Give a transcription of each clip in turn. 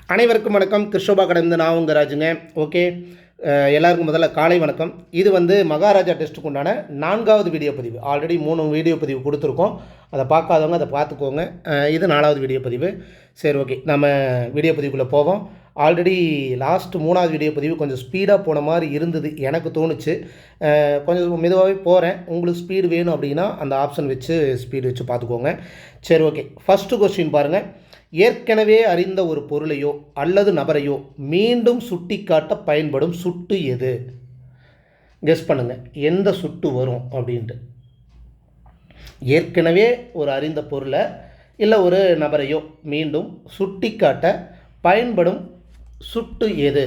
அனைவருக்கும் வணக்கம். கிருஷ்ணோபா கடந்து நான் உங்கள் ராஜுங்க. ஓகே, எல்லாருக்கும் முதல்ல காலை வணக்கம். இது வந்து மகாராஜா டெஸ்ட்டுக்கு உண்டான 4வது வீடியோ பதிவு. ஆல்ரெடி 3 வீடியோ பதிவு கொடுத்துருக்கோம். அதை பார்க்காதவங்க அதை பார்த்துக்கோங்க. இது 4வது வீடியோ பதிவு. சரி, ஓகே, நம்ம வீடியோ பதிவுக்குள்ளே போவோம். ஆல்ரெடி லாஸ்ட் 3வது வீடியோ பதிவு கொஞ்சம் ஸ்பீடாக போன மாதிரி இருந்தது, எனக்கு தோணுச்சு. கொஞ்சம் மெதுவாகவே போகிறேன். உங்களுக்கு ஸ்பீடு வேணும் அப்படின்னா அந்த ஆப்ஷன் வச்சு ஸ்பீடு வச்சு பார்த்துக்கோங்க. சரி, ஓகே. ஃபஸ்ட்டு கொஸ்டின் பாருங்கள். ஏற்கனவே அறிந்த ஒரு பொருளையோ அல்லது நபரையோ மீண்டும் சுட்டிக்காட்ட பயன்படும் சுட்டு எது? கெஸ் பண்ணுங்கள், எந்த சுட்டு வரும் அப்படின்ட்டு. ஏற்கனவே ஒரு அறிந்த பொருளை இல்லை ஒரு நபரையோ மீண்டும் சுட்டிக்காட்ட பயன்படும் சுட்டு எது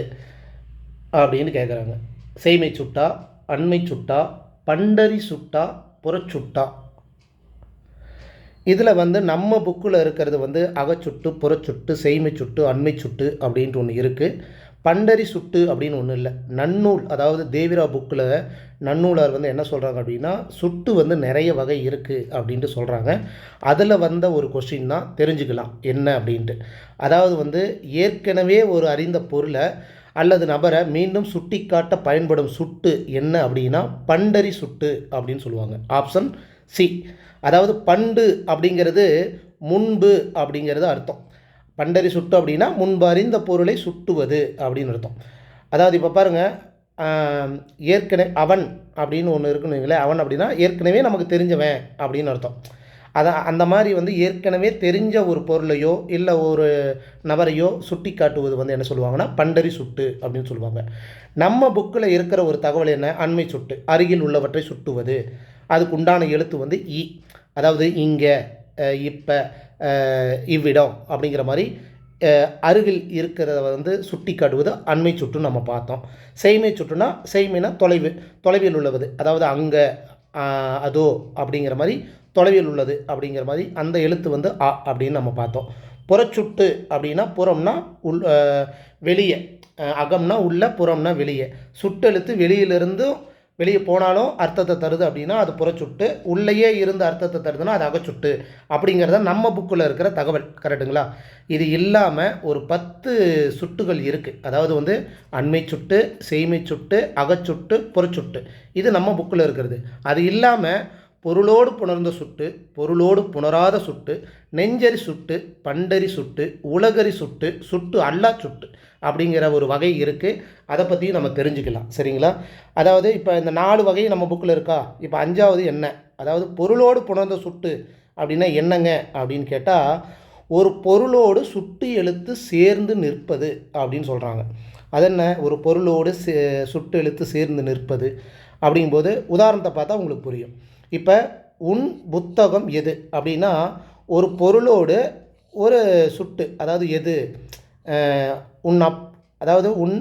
அப்படின்னு கேட்குறாங்க. செய்மை சுட்டா, அண்மை சுட்டா, பண்டரி சுட்டா, புறச்சுட்டா? இதில் வந்து நம்ம புக்கில் இருக்கிறது வந்து அகச்சுட்டு, புறச்சுட்டு, செய்மை சுட்டு, அண்மை சுட்டு அப்படின்ட்டு ஒன்று இருக்குது. பண்டரி சுட்டு அப்படின்னு ஒன்றும் இல்லை. நன்னூல், அதாவது தேவிரா புக்கில் நன்னூலார் வந்து என்ன சொல்கிறாங்க அப்படின்னா, சுட்டு வந்து நிறைய வகை இருக்குது அப்படின்ட்டு சொல்கிறாங்க. அதில் வந்த ஒரு கொஸ்டின் தான், தெரிஞ்சுக்கலாம் என்ன அப்படின்ட்டு. அதாவது வந்து ஏற்கனவே ஒரு அறிந்த பொருளை அல்லது நபரை மீண்டும் சுட்டி காட்ட பயன்படும் சுட்டு என்ன அப்படின்னா பண்டரி சுட்டு அப்படின்னு சொல்லுவாங்க. Option C. அதாவது பண்டு அப்படிங்கிறது முன்பு அப்படிங்கிறது அர்த்தம். பண்டரி சுட்டு அப்படின்னா முன்பு அறிந்த பொருளை சுட்டுவது அப்படின்னு அர்த்தம். அதாவது இப்போ பாருங்கள், ஏற்கனவே அவன் அப்படின்னு ஒன்று இருக்குன்னு வைங்களேன். அவன் அப்படின்னா ஏற்கனவே நமக்கு தெரிஞ்சவன் அப்படின்னு அர்த்தம். அந்த மாதிரி வந்து ஏற்கனவே தெரிஞ்ச ஒரு பொருளையோ இல்லை ஒரு நபரையோ சுட்டி காட்டுவது வந்து என்ன சொல்லுவாங்கன்னா பண்டரி சுட்டு அப்படின்னு சொல்லுவாங்க. நம்ம புக்கில் இருக்கிற ஒரு தகவல் என்ன? அண்மை சுட்டு, அருகில் உள்ளவற்றை சுட்டுவது. அதுக்கு உண்டான எழுத்து வந்து இ. அதாவது இங்கே, இப்போ, இவ்விடம் அப்படிங்கிற மாதிரி அருகில் இருக்கிறத வந்து சுட்டி காட்டுவது அண்மை சுட்டுன்னு நம்ம பார்த்தோம். செய்மை சுட்டுனா, செய்மைனா தொலைவில் உள்ளது. அதாவது அங்கே, அதோ அப்படிங்கிற மாதிரி தொலைவில் உள்ளது அப்படிங்கிற மாதிரி அந்த எழுத்து வந்து அ அப்படின்னு நம்ம பார்த்தோம். புறச்சுட்டு அப்படின்னா புறம்னா வெளியே, அகம்னா உள்ள, புறம்னா வெளியே. சுட்டெழுத்து வெளியே போனாலும் அர்த்தத்தை தருது அப்படின்னா அது புறச்சுட்டு, உள்ளேயே இருந்து அர்த்தத்தை தருதுன்னா அது அகச்சுட்டு அப்படிங்கிறத நம்ம புக்கில் இருக்கிற தகவல். கரெக்டுங்களா? இது இல்லாமல் ஒரு 10 சுட்டுகள் இருக்குது. அதாவது வந்து அண்மை சுட்டு, செய்மை சுட்டு, அகச்சுட்டு, புறச்சுட்டு. இது நம்ம புக்கில் இருக்கிறது. அது இல்லாமல் பொருளோடு புணர்ந்த சுட்டு, பொருளோடு புணராத சுட்டு, நெஞ்சரி சுட்டு, பண்டரி சுட்டு, உலகரி சுட்டு, சுட்டு அல்லா சுட்டு அப்படிங்கிற ஒரு வகை இருக்குது. அதை பற்றியும் நம்ம தெரிஞ்சுக்கலாம். சரிங்களா? அதாவது இப்போ இந்த 4 வகை நம்ம புக்கில் இருக்கா. இப்போ 5வது என்ன? அதாவது பொருளோடு புணர்ந்த சுட்டு அப்படின்னா என்னங்க அப்படின்னு கேட்டால், ஒரு பொருளோடு சுட்டு எழுத்து சேர்ந்து நிற்பது அப்படின்னு சொல்கிறாங்க. அது என்ன? ஒரு பொருளோடு சுட்டு எழுத்து சேர்ந்து நிற்பது அப்படிங்கும்போது உதாரணத்தை பார்த்தா உங்களுக்கு புரியும். இப்போ உன் புத்தகம் எது அப்படின்னா ஒரு பொருளோடு ஒரு சுட்டு, அதாவது எது, அதாவது உன்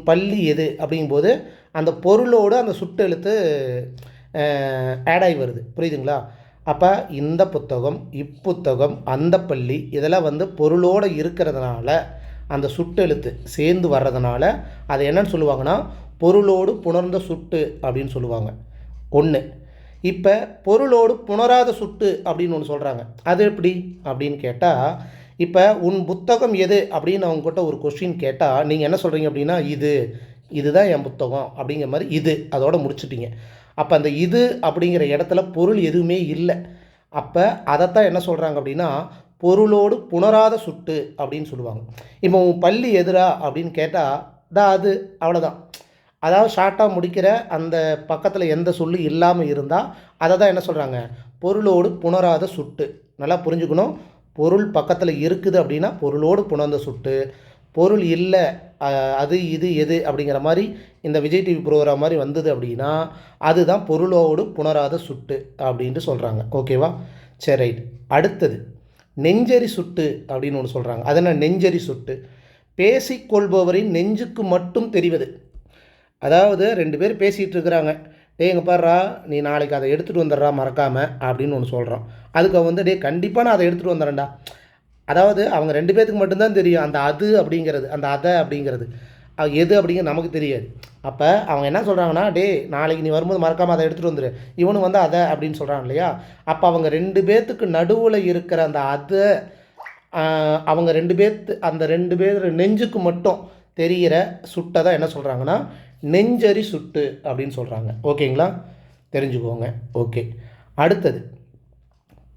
பள்ளி எது அப்படிங்கும்போது அந்த பொருளோடு அந்த சுட்டு எழுத்து ஆட் ஆகி வருது. புரியுதுங்களா? அப்போ இந்த புத்தகம், இப்புத்தகம், அந்த பள்ளி இதெல்லாம் வந்து பொருளோடு இருக்கிறதுனால அந்த சுட்டெழுத்து சேர்ந்து வர்றதுனால அதை என்னன்னு சொல்லுவாங்கன்னா பொருளோடு புணர்ந்த சுட்டு அப்படின்னு சொல்லுவாங்க. ஒன்று. இப்போ பொருளோடு புணராத சுட்டு அப்படின்னு ஒன்று சொல்கிறாங்க. அது எப்படி அப்படின்னு கேட்டால், இப்போ உன் புத்தகம் எது அப்படின்னு அவங்ககிட்ட ஒரு கொஸ்டின் கேட்டால் நீங்கள் என்ன சொல்கிறீங்க அப்படின்னா இதுதான் என் புத்தகம் அப்படிங்கிற மாதிரி அதோட முடிச்சுட்டீங்க. அப்போ அந்த அப்படிங்கிற இடத்துல பொருள் எதுவுமே இல்லை. அப்போ அதைத்தான் என்ன சொல்கிறாங்க அப்படின்னா பொருளோடு புணராத சுட்டு அப்படின்னு சொல்லுவாங்க. இப்போ உன் பள்ளி எதுரா அப்படின்னு கேட்டால் அது அவ்வளோதான். அதாவது ஷார்ட்டாக முடிக்கிற அந்த பக்கத்தில் எந்த சொல்லு இல்லாமல் இருந்தால் அதை தான் என்ன சொல்கிறாங்க பொருளோடு புணராத சுட்டு. நல்லா புரிஞ்சுக்கணும். பொருள் பக்கத்தில் இருக்குது அப்படின்னா பொருளோடு புணர்ந்த சுட்டு. பொருள் இல்லை, அது எது அப்படிங்கிற மாதிரி இந்த விஜய் டிவி ப்ரோக்ராம் மாதிரி வந்தது அப்படின்னா அதுதான் பொருளோடு புணராத சுட்டு அப்படின்ட்டு சொல்கிறாங்க. ஓகேவா? சரி, ரைட். அடுத்தது நெஞ்சரி சுட்டு அப்படின்னு ஒன்று சொல்கிறாங்க. அது என்ன? நெஞ்சரி சுட்டு பேசிக்கொள்பவரின் நெஞ்சுக்கு மட்டும் தெரிவது. அதாவது 2 பேர் பேசிகிட்டு இருக்கிறாங்க. எங்கே பாடுறா, நீ நாளைக்கு அதை எடுத்துகிட்டு வந்துடுறா மறக்காமல் அப்படின்னு ஒன்று சொல்கிறோம். அதுக்கு வந்து கண்டிப்பாக நான் அதை எடுத்துகிட்டு வந்துடுறேன்டா. அதாவது அவங்க 2 பேருக்கு மட்டும்தான் தெரியும் அந்த அப்படிங்கிறது, அந்த அப்படிங்கிறது எது அப்படிங்கிறது நமக்கு தெரியாது. அப்போ அவங்க என்ன சொல்கிறாங்கன்னா, நாளைக்கு நீ வரும்போது மறக்காமல் அதை எடுத்துகிட்டு வந்துடு, இவனு வந்து அப்படின்னு சொல்கிறாங்க இல்லையா? அப்போ அவங்க 2 பேர்த்துக்கு நடுவில் இருக்கிற அந்த அவங்க 2 பேர்த்து அந்த 2 பேர் நெஞ்சுக்கு மட்டும் தெரிகிற சுட்டை தான் என்ன சொல்கிறாங்கன்னா நெஞ்சரி சுட்டு அப்படின்னு சொல்கிறாங்க. ஓகேங்களா, தெரிஞ்சுக்கோங்க. ஓகே, அடுத்தது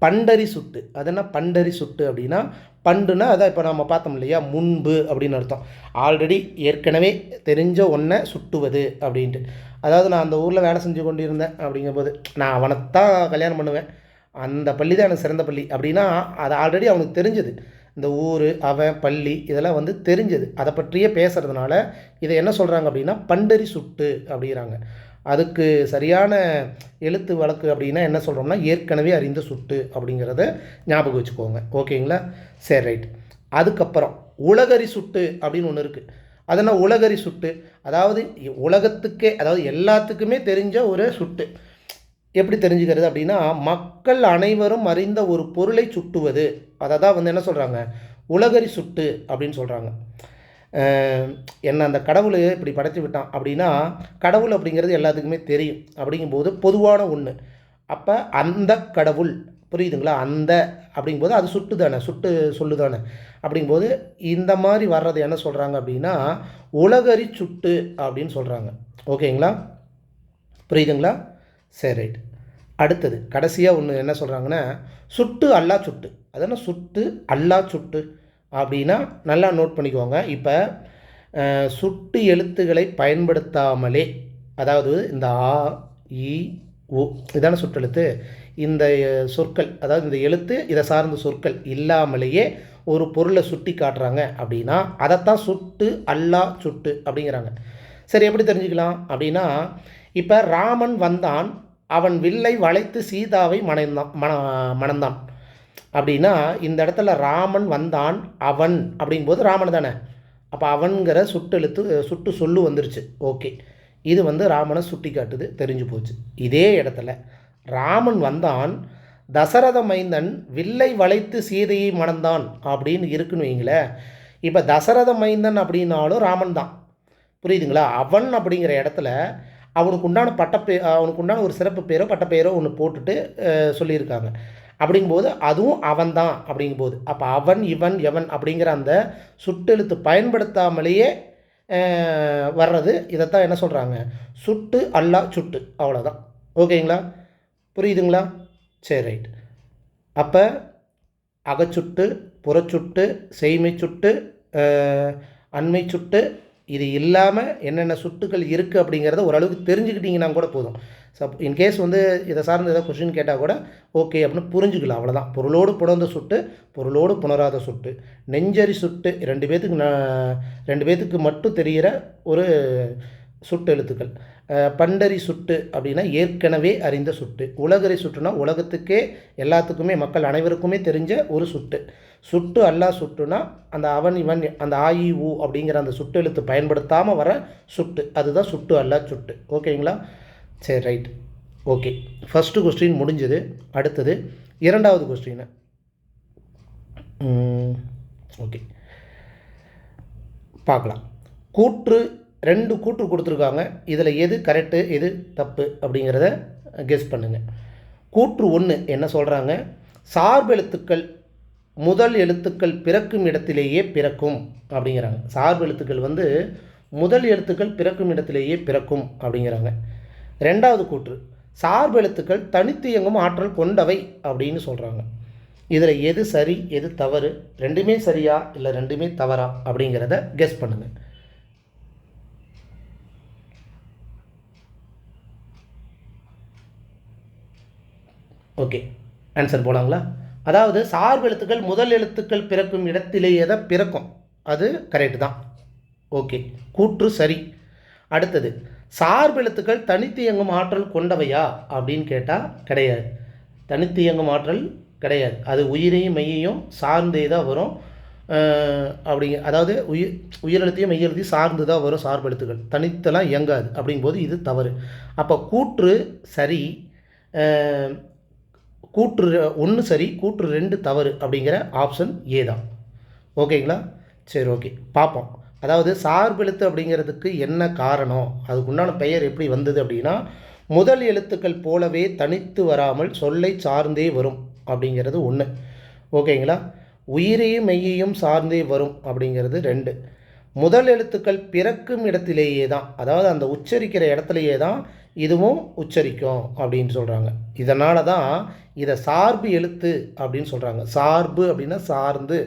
பண்டரி சுட்டு. அது என்ன பண்டரி சுட்டு அப்படின்னா, பண்டுனா அதான் இப்போ நம்ம பார்த்தோம் இல்லையா, முன்பு அப்படின்னு அர்த்தம். ஆல்ரெடி ஏற்கனவே தெரிஞ்ச ஒன்றை சுட்டுவது அப்படின்ட்டு. அதாவது நான் அந்த ஊரில் வேலை செஞ்சு கொண்டு இருந்தேன் அப்படிங்கும்போது நான் அவனைத்தான் கல்யாணம் பண்ணுவேன், அந்த பள்ளி தான் எனக்கு சிறந்த பள்ளி அப்படின்னா அது ஆல்ரெடி அவனுக்கு தெரிஞ்சது. இந்த ஊர், அவன், பள்ளி இதெல்லாம் வந்து தெரிஞ்சது. அதை பற்றியே பேசுகிறதுனால இதை என்ன சொல்கிறாங்க அப்படின்னா பண்டரி சுட்டு அப்படிங்கிறாங்க. அதுக்கு சரியான எழுத்து வழக்கு அப்படின்னா என்ன சொல்கிறோம்னா ஏற்கனவே அறிந்த சுட்டு அப்படிங்கிறத ஞாபகம் வச்சுக்கோங்க. ஓகேங்களா, சரி ரைட். அதுக்கப்புறம் உலகரி சுட்டு அப்படின்னு ஒன்று இருக்குது. அதனால் உலகரி சுட்டு அதாவது உலகத்துக்கே அதாவது எல்லாத்துக்குமே தெரிஞ்ச ஒரு சுட்டு. எப்படி தெரிஞ்சுக்கிறது அப்படின்னா மக்கள் அனைவரும் அறிந்த ஒரு பொருளை சுட்டுவது. அதை தான் வந்து என்ன சொல்கிறாங்க உலகரி சுட்டு அப்படின்னு சொல்கிறாங்க. என்ன அந்த கடவுள் இப்படி படைத்து விட்டான் அப்படின்னா கடவுள் அப்படிங்கிறது எல்லாத்துக்குமே தெரியும். அப்படிங்கும்போது பொதுவான ஒன்று. அப்போ அந்த கடவுள் புரியுதுங்களா, அந்த அப்படிங்கும்போது அது சுட்டு தானே, சுட்டு சொல்லு தானே. அப்படிங்கும்போது இந்த மாதிரி வர்றது என்ன சொல்கிறாங்க அப்படின்னா உலகரி சுட்டு அப்படின்னு சொல்கிறாங்க. ஓகேங்களா, புரியுதுங்களா, சரி ரைட். அடுத்தது கடைசியாக ஒன்று என்ன சொல்கிறாங்கன்னா சுட்டு அல்லா சுட்டு. அதனால் சுட்டு அல்லா சுட்டு அப்படின்னா நல்லா நோட் பண்ணிக்கோங்க. இப்போ சுட்டு எழுத்துக்களை பயன்படுத்தாமலே, அதாவது இந்த ஆ இ உ இதான சுட்டெழுத்து, இந்த சொற்கள் அதாவது இந்த எழுத்து இதை சார்ந்த சொற்கள் இல்லாமலேயே ஒரு பொருளை சுட்டி காட்டுறாங்க அப்படின்னா அதைத்தான் சுட்டு அல்லா சுட்டு அப்படிங்கிறாங்க. சரி, எப்படி தெரிஞ்சுக்கலாம் அப்படின்னா இப்போ ராமன் வந்தான், அவன் வில்லை வளைத்து சீதாவை மணந்தான் அப்படின்னா இந்த இடத்துல ராமன் வந்தான் அவன் அப்படிங்கும்போது ராமன் தானே. அப்போ அவன்கிற சுட்டெழுத்து சுட்டு சொல்லு வந்துருச்சு. ஓகே, இது வந்து ராமனை சுட்டி காட்டுது, தெரிஞ்சு போச்சு. இதே இடத்துல ராமன் வந்தான் தசரத மைந்தன் வில்லை வளைத்து சீதையை மணந்தான் அப்படின்னு இருக்குன்னு வைங்களேன். இப்போ தசரத மைந்தன் அப்படின்னாலும் ராமன் தான், புரியுதுங்களா. அவன் அப்படிங்கிற இடத்துல அவனுக்கு உண்டான அவனுக்கு உண்டான ஒரு சிறப்பு பேரோ பட்டப்பெயரோ ஒன்று போட்டுட்டு சொல்லியிருக்காங்க. அப்படிங்கும்போது அதுவும் அவன் தான் அப்படிங்கும்போது அப்போ அவன் இவன் எவன் அப்படிங்கிற அந்த சுட்டெழுத்து பயன்படுத்தாமலேயே வர்றது. இதைத்தான் என்ன சொல்கிறாங்க சுட்டு அல்லா சுட்டு. அவ்வளோதான். ஓகேங்களா, புரியுதுங்களா, சரி ரைட். அப்போ அகச்சுட்டு, புறச்சுட்டு, செய்மை சுட்டு, அண்மை சுட்டு, இது இல்லாமல் என்னென்ன சுட்டுகள் இருக்குது அப்படிங்கிறத ஓரளவுக்கு தெரிஞ்சுக்கிட்டிங்கன்னா கூட போதும். இன்கேஸ் வந்து இதை சார்ந்து ஏதாவது கொஸ்டின் கேட்டால் கூட ஓகே அப்படின்னு புரிஞ்சுக்கலாம். அவ்வளோதான். பொருளோடு புணர்ந்த சுட்டு, பொருளோடு புணராத சுட்டு, நெஞ்சரி சுட்டு, 2 பேத்துக்கு மட்டும் தெரிகிற ஒரு சுட்டு எழுத்துக்கள். பண்டரி சுட்டு அப்படின்னா ஏற்கனவே அறிந்த சுட்டு. உலகரி சுட்டுனா உலகத்துக்கே எல்லாத்துக்குமே மக்கள் அனைவருக்குமே தெரிஞ்ச ஒரு சுட்டு. சுட்டு அல்லா சுட்டுனா அந்த அவன் இவன் அந்த ஆயி ஊ அப்படிங்கிற அந்த சுட்டு எழுத்து பயன்படுத்தாமல் வர சுட்டு, அதுதான் சுட்டு அல்லா சுட்டு. ஓகேங்களா, சரி ரைட். ஓகே, ஃபஸ்ட்டு கொஸ்டின் முடிஞ்சது. அடுத்தது 2வது கொஸ்டின். ஓகே, பார்க்கலாம். கூற்று 2 கூற்று கொடுத்துருக்காங்க. இதில் எது கரெக்டு எது தப்பு அப்படிங்கிறத கெஸ் பண்ணுங்கள். கூற்று 1 என்ன சொல்கிறாங்க, சார்பெழுத்துக்கள் முதல் எழுத்துக்கள் பிறக்கும் இடத்திலேயே பிறக்கும் அப்படிங்கிறாங்க. சார்பெழுத்துக்கள் வந்து முதல் எழுத்துக்கள் பிறக்கும் இடத்திலேயே பிறக்கும் அப்படிங்கிறாங்க. 2வது கூற்று சார்பெழுத்துக்கள் தனித்து இயங்கும் ஆற்றல் கொண்டவை அப்படின்னு சொல்கிறாங்க. இதில் எது சரி எது தவறு, ரெண்டுமே சரியா இல்லை ரெண்டுமே தவறா அப்படிங்கிறத கெஸ் பண்ணுங்கள். ஓகே, ஆன்சர் போலாங்களா. அதாவது சார்பெழுத்துக்கள் முதல் எழுத்துக்கள் பிறக்கும் இடத்திலேயே தான் பிறக்கும், அது கரெக்டு தான். ஓகே, கூற்று சரி. அடுத்தது சார்பெழுத்துக்கள் தனித்து இயங்கும் ஆற்றல் கொண்டவையா அப்படின்னு கேட்டால் கிடையாது. தனித்து இயங்கும் ஆற்றல் கிடையாது. அது உயிரையும் மெய்யையும் சார்ந்தே தான் வரும். அதாவது உயிரெழுத்தையும் மெய்யெழுத்தையும் சார்ந்து தான் வரும் சார்பெழுத்துக்கள், தனித்தெல்லாம் இயங்காது. அப்படிங்கும்போது இது தவறு. அப்போ கூற்று சரி, கூற்று 1 சரி, கூற்று 2 தவறு அப்படிங்கிற ஆப்ஷன் ஏ தான். ஓகேங்களா, சரி ஓகே பார்ப்போம். அதாவது சார்பெழுத்து அப்படிங்கிறதுக்கு என்ன காரணம், அதுக்குண்டான பெயர் எப்படி வந்தது அப்படின்னா முதல் எழுத்துக்கள் போலவே தனித்து வராமல் சொல்லை சார்ந்தே வரும் அப்படிங்கிறது ஒன்று. ஓகேங்களா, உயிரையும் மெய்யையும் சார்ந்தே வரும் அப்படிங்கிறது 2. முதல் எழுத்துக்கள் பிறக்கும் இடத்திலேயே தான், அதாவது அந்த உச்சரிக்கிற இடத்துலையே தான் இதுவும் உச்சரிக்கும் அப்படின்னு சொல்கிறாங்க. இதனால தான் இதை சார்பு எழுத்து அப்படின்னு சொல்கிறாங்க. சார்பு அப்படின்னா சார்ந்து,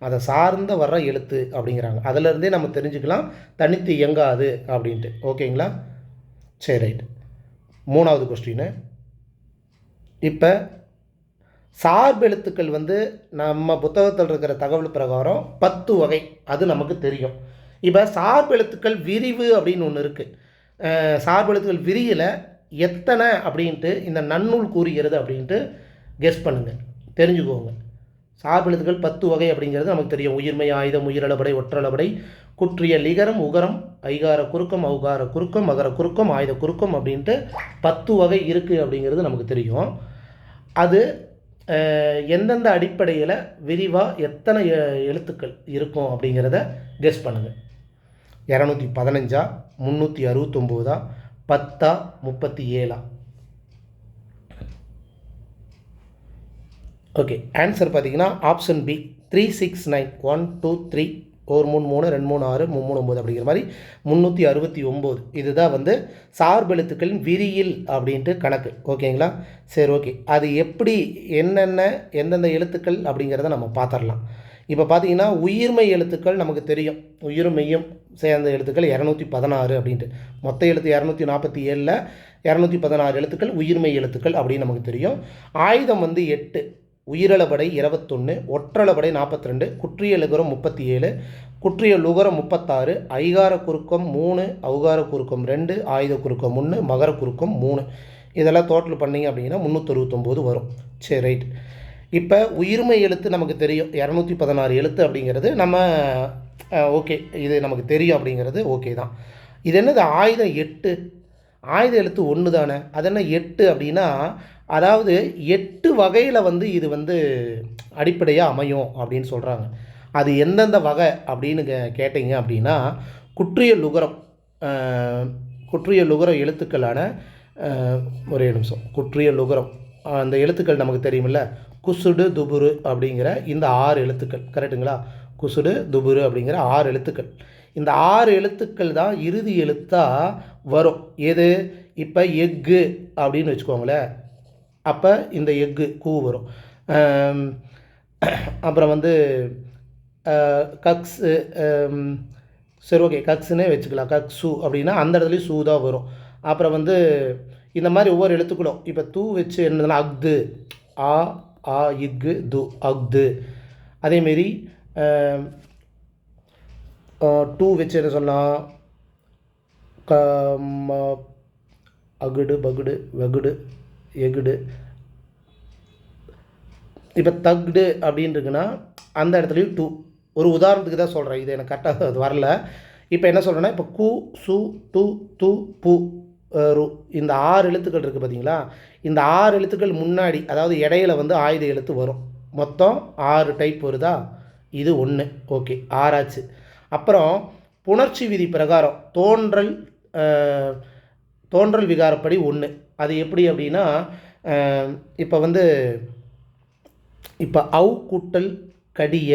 அதை சார்ந்த வர்ற எழுத்து அப்படிங்கிறாங்க. அதிலிருந்தே நம்ம தெரிஞ்சுக்கலாம் தனித்து இயங்காது அப்படின்ட்டு. ஓகேங்களா? சரி, ரைட். 3வது கொஸ்டின். இப்போ சார்பு எழுத்துக்கள் வந்து நம்ம புத்தகத்தில் இருக்கிற தகவல் பிரகாரம் 10 வகை, அது நமக்கு தெரியும். இப்போ சார்பு எழுத்துக்கள் விரிவு அப்படின்னு ஒன்று இருக்குது. சார்பு எழுத்துக்கள் விரியில் எத்தனை அப்படின்ட்டு இந்த நன்னூல் கூறுகிறது அப்படின்ட்டு கெஸ் பண்ணுங்கள், தெரிஞ்சுக்கோங்க. சார்பு எழுத்துக்கள் 10 வகை அப்படிங்கிறது நமக்கு தெரியும். உயிர்மை, ஆயுதம், உயிரளபடை, ஒற்றளபடை, குற்றிய, லிகரம், உகரம், ஐகார குறுக்கம், ஔகார குறுக்கம், மகர குறுக்கம், ஆயுத குறுக்கம் அப்படின்ட்டு 10 வகை இருக்குது அப்படிங்கிறது நமக்கு தெரியும். அது எந்தெந்த அடிப்படையில் விரிவாக எத்தனை எழுத்துக்கள் இருக்கும் அப்படிங்கிறத கெஸ் பண்ணுங்கள். 215, 369, 10, 37. ஓகே, ஆன்சர் பார்த்தீங்கன்னா ஆப்ஷன் பி 369. 1 2 3 1 3 3 2 3 6 3 3 9 அப்படிங்கிற மாதிரி 369. இதுதான் வந்து சார்பெழுத்துக்களின் விரியில் அப்படின்ட்டு கணக்கு. ஓகேங்களா? சரி, ஓகே. அது எப்படி எந்தெந்த எழுத்துக்கள் அப்படிங்கிறத நம்ம பார்த்துடலாம். இப்போ பார்த்தீங்கன்னா உயிர்மை எழுத்துக்கள் நமக்கு தெரியும். உயிரும் மெய்யும் சேர்ந்த எழுத்துக்கள் 216 அப்படின்ட்டு. மொத்த எழுத்து 247ல் 216 எழுத்துக்கள் உயிர்மை எழுத்துக்கள் அப்படின்னு நமக்கு தெரியும். ஆயுதம் வந்து 8, உயிரளபடை 21, ஒற்றளபடை 42, குற்றிய லுகரம் 37, குற்றிய லுகரம் 36, ஐகார குறுக்கம் 3, ஔகார குறுக்கம் 2, ஆயுத குறுக்கம் 1, மகர குறுக்கம் 3. இதெல்லாம் டோட்டல் பண்ணிங்க அப்படின்னா 369 வரும். சரி, ரைட். இப்போ உயிர்மை எழுத்து நமக்கு தெரியும் 216 எழுத்து அப்படிங்கிறது நம்ம ஓகே, இது நமக்கு தெரியும் அப்படிங்கிறது ஓகே தான். இது என்னது ஆயுதம் 8, ஆயுத எழுத்து 1 தானே, அது என்ன 8 அப்படின்னா, அதாவது 8 வகையில் வந்து இது வந்து அடிப்படையாக அமையும் அப்படின்னு சொல்கிறாங்க. அது எந்தெந்த வகை அப்படின்னு கேட்டிங்க அப்படின்னா, குற்றிய லுகரம், குற்றிய லுகர எழுத்துக்களான ஒரே நிமிஷம், குற்றிய லுகரம் அந்த எழுத்துக்கள் நமக்கு தெரியுமில்ல, குசுடு துபுரு அப்படிங்கிற இந்த 6 எழுத்துக்கள், கரெக்டுங்களா? குசுடு துபுரு அப்படிங்கிற 6 எழுத்துக்கள். இந்த 6 எழுத்துக்கள் தான் இறுதி எழுத்தாக வரும். எது? இப்போ எக்கு அப்படின்னு வச்சுக்கோங்களேன், அப்போ இந்த எக்கு கூ வரும். அப்புறம் வந்து கக்ஸு, சரி ஓகே கக்ஸுன்னே வச்சுக்கலாம். கக்ஸு அப்படின்னா அந்த இடத்துலையும் சூ தான் வரும். அப்புறம் வந்து இந்த மாதிரி ஒவ்வொரு எழுத்துக்களும் இப்போ தூ வச்சு என்னதுன்னா அக்து, ஆ ஆ இக்கு து, அக்து. அதேமாரி டூ வச்சு என்ன சொல்லலாம், அகுடு, பகுடு, வகுடு, எகுடு. இப்போ தக்டு அப்படின்னு இருக்குன்னா அந்த இடத்துலையும் டூ. ஒரு உதாரணத்துக்கு தான் சொல்கிறேன், இது எனக்கு கரெக்டாக அது வரல. இப்போ என்ன சொல்கிறேன்னா, இப்போ கு, சு, டு, து, பு, ரு, இந்த 6 எழுத்துக்கள் இருக்குது பார்த்தீங்களா? இந்த 6 எழுத்துக்கள் முன்னாடி, அதாவது இடையில வந்து ஆயுத எழுத்து வரும். மொத்தம் 6 டைப் வருதா? இது 1. ஓகே, 6 ஆச்சு. அப்புறம் புணர்ச்சி விதி பிரகாரம் தோன்றல் விகாரப்படி 1. அது எப்படி அப்படின்னா, இப்போ வந்து இப்போ அவு கூட்டல் கடிய,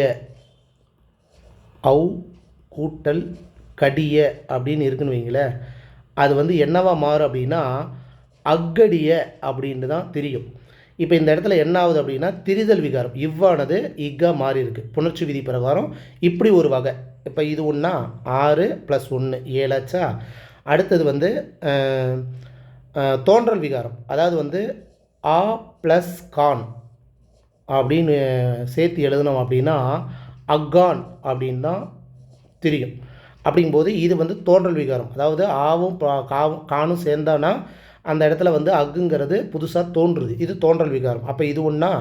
அவு கூட்டல் கடிய அப்படின்னு இருக்குன்னு வைங்களேன், அது வந்து என்னவா மாறும் அப்படின்னா அக்கடிய அப்படின்னு தான் தெரியும். இப்போ இந்த இடத்துல என்ன ஆகுது அப்படின்னா திரிதல் விகாரம் இவ்வானது இக்கா மாறி இருக்கு. புணர்ச்சி விதி பிரகாரம் இப்படி ஒரு வகை. இப்போ இது ஒன்றா 6 + 1 7 ஆச்சா? அடுத்தது வந்து தோன்றல் விகாரம், அதாவது வந்து ஆ ப்ளஸ் கான் அப்படின்னு சேர்த்து எழுதணும் அப்படின்னா அக்கான் அப்படின்னு தான் தெரியும். அப்படிங்கும்போது இது வந்து தோன்றல் விகாரம், அதாவது ஆவும் காணும் சேர்ந்தானா அந்த இடத்துல வந்து அக்குங்கிறது புதுசாக தோன்றுது. இது தோன்றல் விகாரம். அப்போ இது ஒன்றா,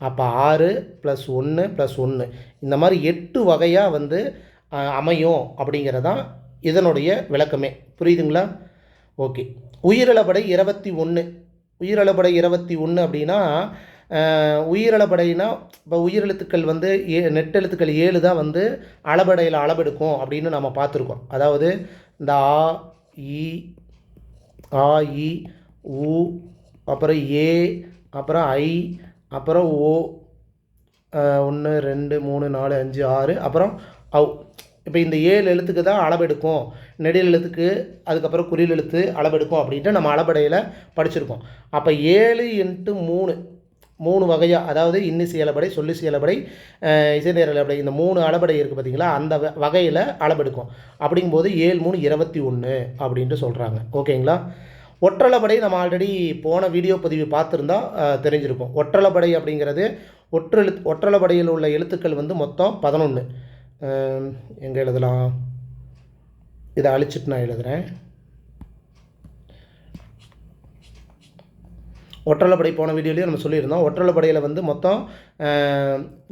அப்போ 6 + 1 + 1 இந்த மாதிரி 8 வகையாக வந்து அமையும் அப்படிங்கிறதான் இதனுடைய விளக்கமே. புரியுதுங்களா? ஓகே. உயிரிழபடை 21. உயிரிழபடை 21 அப்படின்னா உயிரிழபடைனா இப்போ உயிரெழுத்துக்கள் வந்து நெட்டெழுத்துக்கள் 7 தான் வந்து அளபடையில் அளபெடுக்கும் அப்படின்னு நம்ம பார்த்துருக்கோம். அதாவது இந்த ஆ இ உ, அப்புறம் ஏ, அப்புறம் ஐ, அப்புறம் ஓ, 1 2 3 4 5 6 அப்புறம் அவ். இப்போ இந்த 7 எழுத்துக்கு தான் அளவெடுக்கும், நெடில் எழுத்துக்கு அதுக்கப்புறம் குறில் எழுத்து அளவெடுக்கும் அப்படின்ட்டு நம்ம அளபடையில் படிச்சிருக்கோம். அப்போ 7 × 3 3 வகையாக, அதாவது இன்னிசை அளபடை, சொல்லிசை அளபடை, இசைநேர அளபடை, இந்த 3 அளபடை இருக்குது பார்த்தீங்களா, அந்த வகையில் அளவெடுக்கும். அப்படிங்கும்போது 7 3 21 அப்படின்ட்டு சொல்கிறாங்க. ஓகேங்களா. ஒற்றளபடை நம்ம ஆல்ரெடி போன வீடியோ பதிவு பார்த்துருந்தா தெரிஞ்சிருக்கும். ஒற்றளபடை அப்படிங்கிறது ஒற்றளபடையில் உள்ள எழுத்துக்கள் வந்து மொத்தம் 11. எங்கே எழுதலாம், இதை அழிச்சிட்டு நான் எழுதுகிறேன். ஒற்றளபடை போன வீடியோலையும் நம்ம சொல்லியிருந்தோம். ஒற்றளபடையில் வந்து மொத்தம்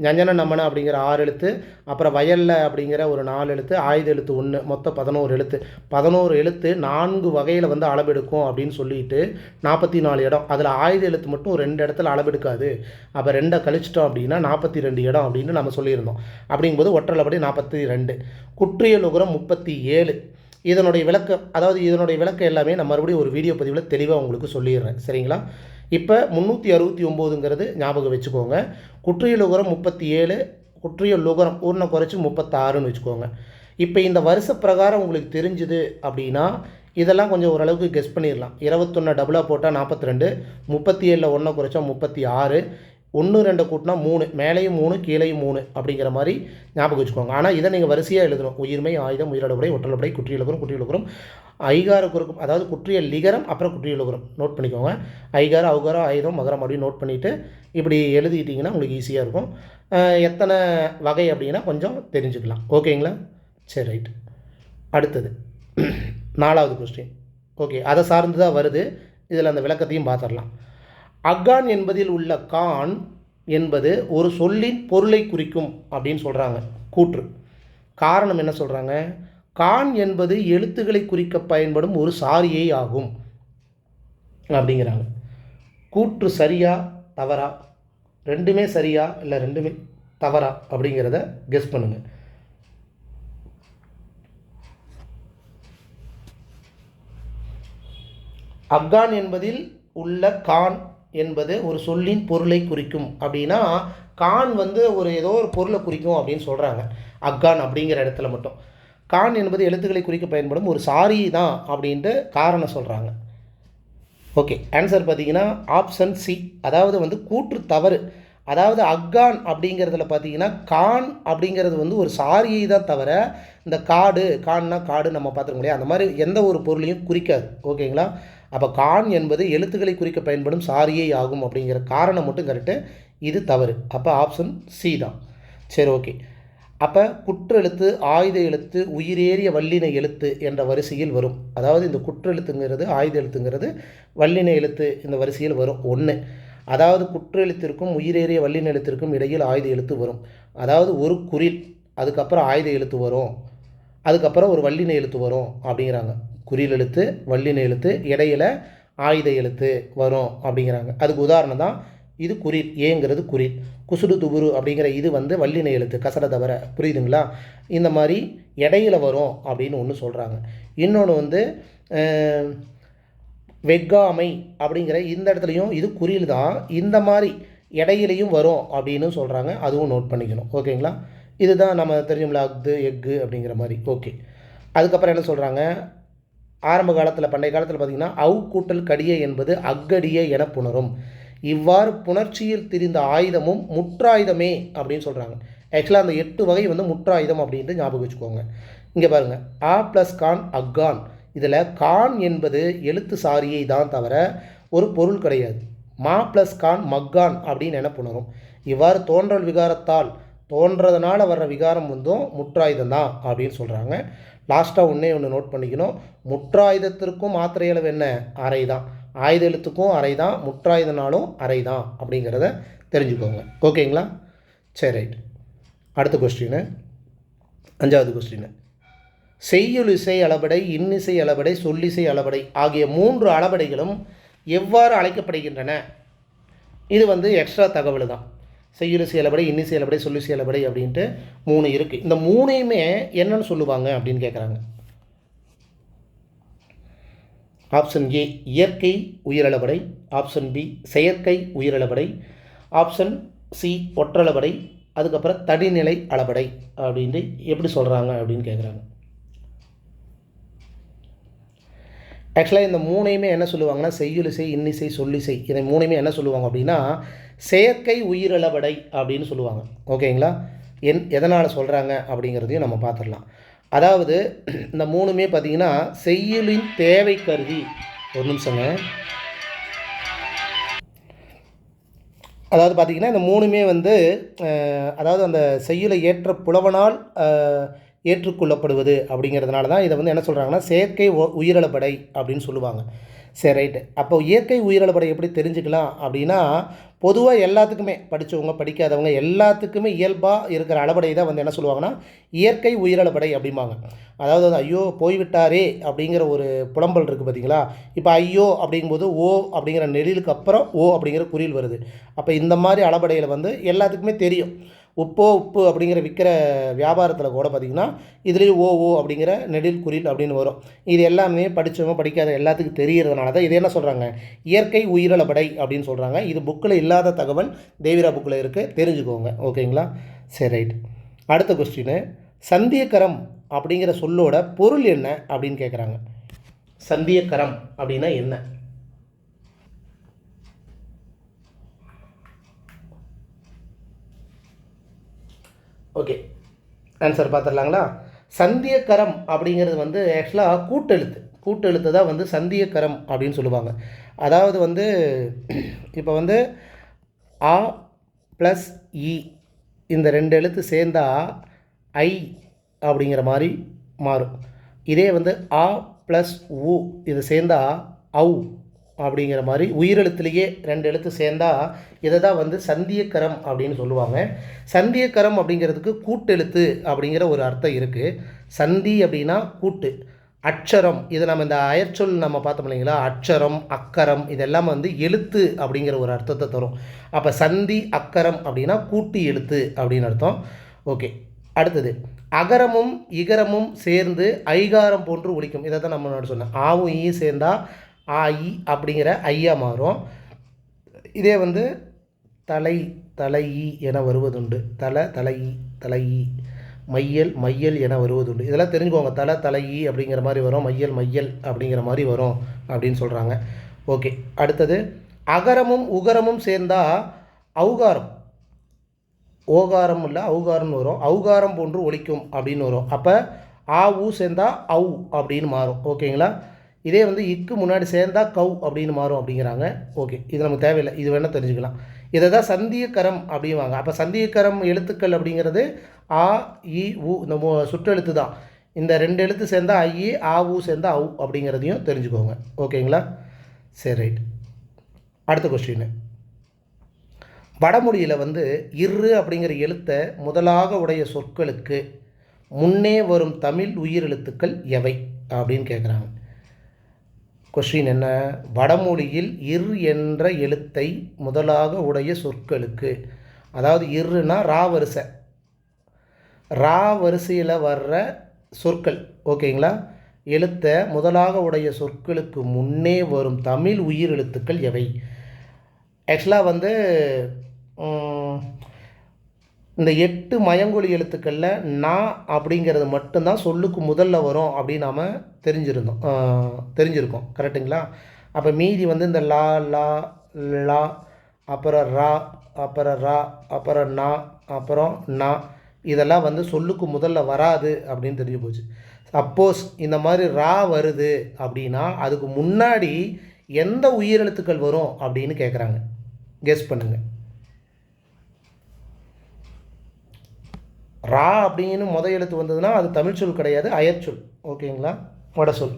ஞஞ்சன நம்மன அப்படிங்கிற 6 எழுத்து, அப்புறம் வயலில் அப்படிங்கிற ஒரு 4 எழுத்து, ஆயுத எழுத்து 1, மொத்தம் 11 எழுத்து. 11 எழுத்து 4 வகையில் வந்து அளவெடுக்கும் அப்படின்னு சொல்லிட்டு 44 இடம். அதில் ஆயுத எழுத்து மட்டும் 2 இடத்துல அளவெடுக்காது. அப்போ 2 கழிச்சிட்டோம் அப்படின்னா 42 இடம் அப்படின்னு நம்ம சொல்லியிருந்தோம். அப்படிங்கும்போது ஒற்றளபடை 42. குற்றியல் உகரம் 37. இதனுடைய விளக்கம், அதாவது இதனுடைய விளக்கம் எல்லாமே நான் மறுபடியும் ஒரு வீடியோ பதிவில் தெளிவாக உங்களுக்கு சொல்லிடுறேன். சரிங்களா. இப்போ 369ங்கிறது ஞாபகம் வச்சுக்கோங்க. குற்றியல் உகரம் 37, குற்றியல் உகரம் ஊர்ன குறைச்சி 36ன்னு வச்சுக்கோங்க. இப்போ இந்த வருஷ பிரகாரம் உங்களுக்கு தெரிஞ்சுது அப்படின்னா இதெல்லாம் கொஞ்சம் ஓரளவுக்கு கெஸ் பண்ணிடலாம். 21 டபுளாக போட்டால் 42, 37 1 குறைச்சா 36, 1 2 கூட்டினா 3, மேலேயும் 3 கீழேயும் 3 அப்படிங்கிற மாதிரி ஞாபகம் வச்சுக்கோங்க. ஆனால் இதை நீங்கள் வரிசையாக எழுதணும். உயிர்மை, ஆயுதம், உயிரடபடை, ஒற்றளபடை, குற்றியலுகரம், குற்றியலுகரம், ஐகார குறுக்கும், அதாவது குற்றிய லிகரம், அப்புறம் குற்றியலுகரம் நோட் பண்ணிக்கோங்க. ஐகார, அவுகாரம், ஆயுதம், மகரம் அப்படின்னு நோட் பண்ணிவிட்டு இப்படி எழுதிட்டிங்கன்னா உங்களுக்கு ஈஸியாக இருக்கும். எத்தனை வகை அப்படின்னா கொஞ்சம் தெரிஞ்சுக்கலாம். ஓகேங்களா. சரி, ரைட். அடுத்தது 4வது கொஸ்டின். ஓகே, அதை சார்ந்து தான் வருது. இதில் அந்த விளக்கத்தையும் பார்த்துடலாம். அக்கான் என்பதில் உள்ள கான் என்பது ஒரு சொல்லின் பொருளை குறிக்கும் அப்படின்னு சொல்கிறாங்க கூற்று. காரணம் என்ன சொல்கிறாங்க, கான் என்பது எழுத்துக்களை குறிக்க பயன்படும் ஒரு சாரியை ஆகும் அப்படிங்கிறாங்க. கூற்று சரியா தவறா, ரெண்டுமே சரியா இல்லை ரெண்டுமே தவறா அப்படிங்கிறத கெஸ் பண்ணுங்கள். அக்கான் என்பதில் உள்ள கான் என்பது ஒரு சொல்லின் பொருளை குறிக்கும் அப்படின்னா கான் வந்து ஒரு ஏதோ ஒரு பொருளை குறிக்கும் அப்படின்னு சொல்கிறாங்க. அக்கான் அப்படிங்கிற இடத்துல மட்டும் கான் என்பது எழுத்துக்களை குறிக்க பயன்படும் ஒரு சாரி தான் அப்படின்ட்டு காரணம் சொல்கிறாங்க. ஓகே, ஆன்சர் பார்த்தீங்கன்னா ஆப்ஷன் சி. அதாவது வந்து கூற்று தவறு. அதாவது அக்கான் அப்படிங்கிறதுல பார்த்தீங்கன்னா கான் அப்படிங்கிறது வந்து ஒரு சாரியை தான் தவிர இந்த காடு, கான்னா காடு நம்ம பார்த்துருக்கோம் இல்லையா, அந்த மாதிரி எந்த ஒரு பொருளையும் குறிக்காது. ஓகேங்களா. அப்போ கான் என்பது எழுத்துக்களை குறிக்க பயன்படும் சாரியை ஆகும் அப்படிங்கிற காரணம் மட்டும் கரெக்டு, இது தவறு. அப்போ ஆப்ஷன் சி தான். சரி, ஓகே. அப்போ குற்றெழுத்து, ஆயுத எழுத்து, உயிரேறிய வல்லின எழுத்து என்ற வரிசையில் வரும். அதாவது இந்த குற்றெழுத்துங்கிறது, ஆயுத எழுத்துங்கிறது வல்லின எழுத்து இந்த வரிசையில் வரும். 1, அதாவது குற்றெழுத்திற்கும் உயிரேறிய வல்லின எழுத்திற்கும் இடையில் ஆயுத எழுத்து வரும். அதாவது ஒரு குறில், அதுக்கப்புறம் ஆயுத எழுத்து வரும், அதுக்கப்புறம் ஒரு வல்லின எழுத்து வரும் அப்படிங்கிறாங்க. குறில் எழுத்து, வல்லின எழுத்து, இடையில் ஆயுத எழுத்து வரும் அப்படிங்கிறாங்க. அதுக்கு உதாரணம் தான் இது. குறில் ஏங்கிறது குறில், குசுடு துபுரு அப்படிங்கிற இது வந்து வல்லின எழுத்து, கசட தவிர. புரியுதுங்களா. இந்த மாதிரி இடையில வரும் அப்படின்னு ஒன்று சொல்கிறாங்க. இன்னொன்று வந்து வெக்காமை அப்படிங்கிற இந்த இடத்துலையும் இது குறில் தான், இந்த மாதிரி இடையிலையும் வரும் அப்படின்னு சொல்கிறாங்க. அதுவும் நோட் பண்ணிக்கணும். ஓகேங்களா. இதுதான் நம்ம தெரியும்ல, அக்து எக்கு அப்படிங்கிற மாதிரி. ஓகே, அதுக்கப்புறம் என்ன சொல்கிறாங்க, ஆரம்ப காலத்தில் பண்டைய காலத்தில் பார்த்திங்கன்னா அவு கூட்டல் கடிய என்பது அக்கடிய என புணரும். இவ்வாறு புணர்ச்சியில் திரிந்த ஆயுதமும் முற்றாயுதமே அப்படின்னு சொல்கிறாங்க. ஆக்சுவலாக அந்த 8 வகை வந்து முற்றாயுதம் அப்படின்ட்டு ஞாபகம் வச்சுக்கோங்க. இங்கே பாருங்கள், ஆ ப்ளஸ் கான் அக்கான். இதில் கான் என்பது எழுத்து சாரியை தான் தவிர ஒரு பொருள் கிடையாது. மா ப்ளஸ் கான் மக்கான் அப்படின்னு என புணரும். இவ்வாறு தோன்றல் விகாரத்தால் தோன்றதுனால வர்ற விகாரம் வந்தும் முற்றாயுதம் தான் அப்படின்னு சொல்கிறாங்க. லாஸ்ட்டாக ஒன்று நோட் பண்ணிக்கணும், முற்றாயுதத்திற்கும் மாத்திரை அளவு என்ன, அரை தான். ஆயுத எழுத்துக்கும் அரை தான், முற்றாயுதனாலும் அரை தான் அப்படிங்கிறத தெரிஞ்சுக்கோங்க. ஓகேங்களா. சரி, ரைட். அடுத்த கொஸ்டின், 5வது கொஸ்டின். செய்யுளிசை அளபடை, இன்னிசை அளபடை, சொல்லிசை அளபடை ஆகிய 3 அளபடைகளும் எவ்வாறு அழைக்கப்படுகின்றன? இது வந்து எக்ஸ்ட்ரா தகவல் தான். செய்யுளிசை அளபடை, இன்னிசை அளபடை, சொல்லிசை அளபடை அப்படின்ட்டு 3 இருக்குது. இந்த 3ஐயுமே என்னன்னு சொல்லுவாங்க அப்படின்னு கேட்குறாங்க. ஆப்ஷன் ஏ இயற்கை உயிரளபடை, ஆப்ஷன் பி செயற்கை உயிரளபடை, ஆப்ஷன் சி ஒற்றளபடை, அதுக்கப்புறம் தடிநிலை அளபடை அப்படின்ட்டு எப்படி சொல்கிறாங்க அப்படின்னு கேட்குறாங்க. ஆக்சுவலாக இந்த மூணையுமே என்ன சொல்லுவாங்கன்னா, செய்யுளிசை, இன்னிசை, சொல்லிசை, இதை மூணையுமே என்ன சொல்லுவாங்க அப்படின்னா செயற்கை உயிரளபடை அப்படின்னு சொல்லுவாங்க. ஓகேங்களா? எதனால் சொல்கிறாங்க அப்படிங்கிறதையும் நம்ம பார்த்துடலாம். அதாவது இந்த மூணுமே பார்த்திங்கன்னா செய்யுளின் தேவை கருதி, ஒரு நிமிஷங்க, அதாவது பார்த்திங்கன்னா இந்த மூணுமே வந்து அதாவது அந்த செய்யுளை ஏற்ற புலவனால் ஏற்றுக்கொள்ளப்படுவது அப்படிங்கிறதுனால தான் இதை வந்து என்ன சொல்கிறாங்கன்னா செயற்கை உயிரளபடை அப்படின்னு சொல்லுவாங்க. சரி, ரைட்டு. அப்போ இயற்கை உயிரளபடை எப்படி தெரிஞ்சுக்கலாம் அப்படின்னா, பொதுவாக எல்லாத்துக்குமே படித்தவங்க படிக்காதவங்க எல்லாத்துக்குமே இயல்பாக இருக்கிற அளபடை தான் வந்து என்ன சொல்லுவாங்கன்னா இயற்கை உயிரளபடை அப்படிம்பாங்க. அதாவது வந்து ஐயோ போய்விட்டாரே அப்படிங்கிற ஒரு புலம்பல் இருக்குது பார்த்தீங்களா? இப்போ ஐயோ அப்படிங்கும்போது ஓ அப்படிங்கிற நெடிலுக்கு அப்புறம் ஓ அப்படிங்கிற குறில் வருது. அப்போ இந்த மாதிரி அளபடையில் வந்து எல்லாத்துக்குமே தெரியும். உப்பு அப்படிங்கிற விற்கிற வியாபாரத்தில் கூட பார்த்திங்கன்னா இதுலேயும் ஓ அப்படிங்கிற நெடில் குறில் அப்படின்னு வரும். இது எல்லாமே படித்தவங்க படிக்காத எல்லாத்துக்கும் தெரிகிறதுனால தான் இது என்ன சொல்கிறாங்க இயற்கை உயிரளபடை அப்படின்னு சொல்கிறாங்க. இது புக்கில் இல்லாத தகவல் தேவிரா புக்கில் இருக்குது, தெரிஞ்சுக்கோங்க. ஓகேங்களா? சரி, ரைட். அடுத்த கொஸ்டின், சந்தியக்கரம் அப்படிங்கிற சொல்லோட பொருள் என்ன அப்படின்னு கேட்குறாங்க. சந்தியக்கரம் அப்படின்னா என்ன? Okay, answer பார்த்துடலாங்களா? சந்தியக்கரம் அப்படிங்கிறது வந்து ஆக்சுவலாக கூட்டெழுத்து தான் வந்து சந்தியக்கரம் அப்படின்னு சொல்லுவாங்க. அதாவது வந்து இப்போ வந்து ஆ ப்ளஸ் இ இந்த ரெண்டு எழுத்து சேர்ந்தால் ஐ அப்படிங்கிற மாதிரி மாறும். இதே வந்து ஆ ப்ளஸ் உ இது சேர்ந்தால் அவு அப்படிங்கிற மாதிரி உயிரெழுத்துலேயே ரெண்டு எழுத்து சேர்ந்தால் இதை தான் வந்து சந்தியக்கரம் அப்படின்னு சொல்லுவாங்க. சந்தியக்கரம் அப்படிங்கிறதுக்கு கூட்டெழுத்து அப்படிங்கிற ஒரு அர்த்தம் இருக்குது. சந்தி அப்படின்னா கூட்டு, அட்சரம் இது நம்ம இந்த அயற்சொல் நம்ம பார்த்தோம் இல்லைங்களா, அட்சரம் அக்கரம் இதெல்லாம் வந்து எழுத்து அப்படிங்கிற ஒரு அர்த்தத்தை தரும். அப்போ சந்தி அக்கரம் அப்படின்னா கூட்டு எழுத்து அப்படின்னு அர்த்தம். ஓகே, அடுத்தது அகரமும் இகரமும் சேர்ந்து ஐகாரம் போன்று ஒலிக்கும். இதை தான் நம்ம முன்னாடி சொன்னேன். ஆவும் ஈ சேர்ந்தால் ஆஇ அப்படிங்கிற ஐயா மாறும். இதே வந்து தலைஇ என வருவதுண்டு. தலைஇ மையல் என வருவதுண்டு. இதெல்லாம் தெரிஞ்சுக்கோங்க. தலைஇ அப்படிங்கிற மாதிரி வரும், மையல் அப்படிங்கிற மாதிரி வரும் அப்படின்னு சொல்கிறாங்க. ஓகே, அடுத்தது அகரமும் உகரமும் சேர்ந்தால் ஔகாரம், ஓகாரம் இல்லை ஔகாரம்னு வரும். ஔகாரம் போன்று ஒலிக்கும் அப்படின்னு வரும். அப்போ ஆ ஊ சேர்ந்தால் ஔ அப்படின்னு மாறும். ஓகேங்களா? இதே வந்து இக்கு முன்னாடி சேர்ந்தால் கவ் அப்படின்னு மாறும் அப்படிங்கிறாங்க. ஓகே, இது நமக்கு தேவையில்லை, இது வேணால் தெரிஞ்சுக்கலாம். இதை தான் சந்தியக்கரம் அப்படிவாங்க. அப்போ சந்தியக்கரம் எழுத்துக்கள் அப்படிங்கிறது ஆ இ உ இந்த சுற்றெழுத்து தான். இந்த ரெண்டு எழுத்து சேர்ந்தால் ஐ, ஆ ஊ சேர்ந்தால் அவு அப்படிங்கிறதையும் தெரிஞ்சுக்கோங்க. ஓகேங்களா? சரி, ரைட். அடுத்த கொஸ்டின், வடமொழியில் வந்து இரு அப்படிங்கிற எழுத்தை முதலாக உடைய சொற்களுக்கு முன்னே வரும் தமிழ் உயிரெழுத்துக்கள் எவை அப்படின்னு கேட்குறாங்க. கொஸ்டின் என்ன? வடமொழியில் இர் என்ற எழுத்தை முதலாக உடைய சொற்களுக்கு, அதாவது இருன்னா ரா வரிசையில் வர்ற சொற்கள். ஓகேங்களா? எழுத்தை முதலாக உடைய சொற்களுக்கு முன்னே வரும் தமிழ் உயிர் எழுத்துக்கள் எவை? ஆக்சுவலாக வந்து இந்த 8 மயங்கொலி எழுத்துக்களில் நா அப்படிங்கிறது மட்டும்தான் சொல்லுக்கு முதல்ல வரும் அப்படின்னு நாம் தெரிஞ்சிருக்கோம். கரெக்டுங்களா? அப்போ மீதி வந்து இந்த லா லா லா அப்புறம் ரா அப்புறம் ரா அப்புறம் நா அப்புறம் நா இதெல்லாம் வந்து சொல்லுக்கு முதல்ல வராது அப்படின்னு தெரிஞ்சு போச்சு. சப்போஸ் இந்த மாதிரி ரா வருது அப்படின்னா அதுக்கு முன்னாடி எந்த உயிரெழுத்துக்கள் வரும் அப்படின்னு கேட்குறாங்க. கெஸ் பண்ணுங்கள். ரா அப்படின்னு முதல் எழுத்து வந்ததுன்னா அது தமிழ் சொல் கிடையாது, அயற்சொல். ஓகேங்களா? வட சொல்.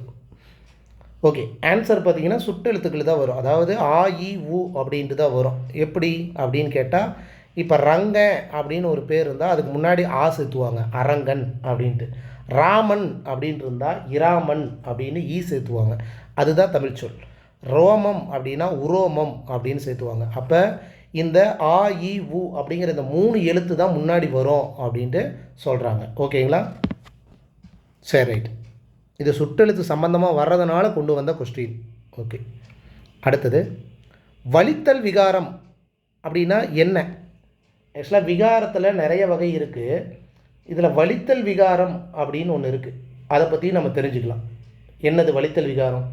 ஓகே, ஆன்சர் பார்த்தீங்கன்னா சுட்டெழுத்துக்கள் தான் வரும். அதாவது ஆ இ உ அப்படின்ட்டு தான் வரும். எப்படி அப்படின்னு கேட்டால், இப்போ ரங்க அப்படின்னு ஒரு பேர் இருந்தால் அதுக்கு முன்னாடி ஆ சேர்த்துவாங்க, அரங்கன் அப்படின்ட்டு. ராமன் அப்படின்ட்டு இருந்தால் இராமன் அப்படின்னு ஈ சேர்த்துவாங்க, அதுதான் தமிழ் சொல். ரோமம் அப்படின்னா உரோமம் அப்படின்னு சேர்த்துவாங்க. அப்போ இந்த ஆ இ உ அப்படிங்கிற இந்த 3 எழுத்து தான் முன்னாடி வரும் அப்படின்ட்டு சொல்கிறாங்க. ஓகேங்களா? சரி, ரைட். இது சுட்டெழுத்து சம்பந்தமாக வர்றதுனால கொண்டு வந்த கொஸ்டின். ஓகே, அடுத்தது வலித்தல் விகாரம் அப்படின்னா என்ன ஆக்சுவலாக விகாரத்தில் நிறைய வகை இருக்குது. இதில் வலித்தல் விகாரம் அப்படின்னு ஒன்று இருக்குது. அதை பற்றி நம்ம தெரிஞ்சுக்கலாம். என்னது வலித்தல் விகாரம்?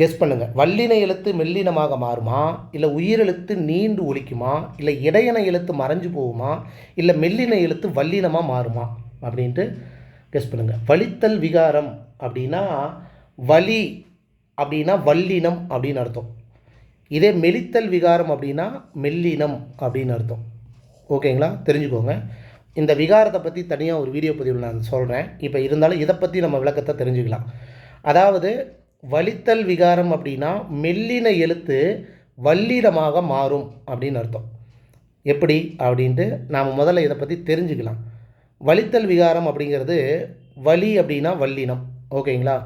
கெஸ் பண்ணுங்கள். வல்லின எழுத்து மெல்லினமாக மாறுமா, இல்லை உயிரெழுத்து நீண்டு ஒலிக்குமா, இல்லை இடையன எழுத்து மறைஞ்சு போகுமா, இல்லை மெல்லின எழுத்து வல்லினமாக மாறுமா அப்படின்ட்டு கெஸ் பண்ணுங்கள். வலித்தல் விகாரம் அப்படின்னா வலி அப்படின்னா வல்லினம் அப்படின்னு அர்த்தம். இதே மெலித்தல் விகாரம் அப்படின்னா மெல்லினம் அப்படின்னு அர்த்தம். ஓகேங்களா? தெரிஞ்சுக்கோங்க. இந்த விகாரத்தை பற்றி தனியாக ஒரு வீடியோ பதிவில் நான் சொல்கிறேன். இப்போ இருந்தாலும் இதை பற்றி நம்ம விளக்கத்தை தெரிஞ்சுக்கலாம். அதாவது வலித்தல் விகாரம் அப்படின்னா மெல்லின எழுத்து வல்லினமாக மாறும் அப்படின்னு அர்த்தம். எப்படி அப்படின்ட்டு நாம் முதல்ல இதை பற்றி தெரிஞ்சுக்கலாம். வலித்தல் விகாரம் அப்படிங்கிறது வலி அப்படின்னா வல்லினம். ஓகேங்களா?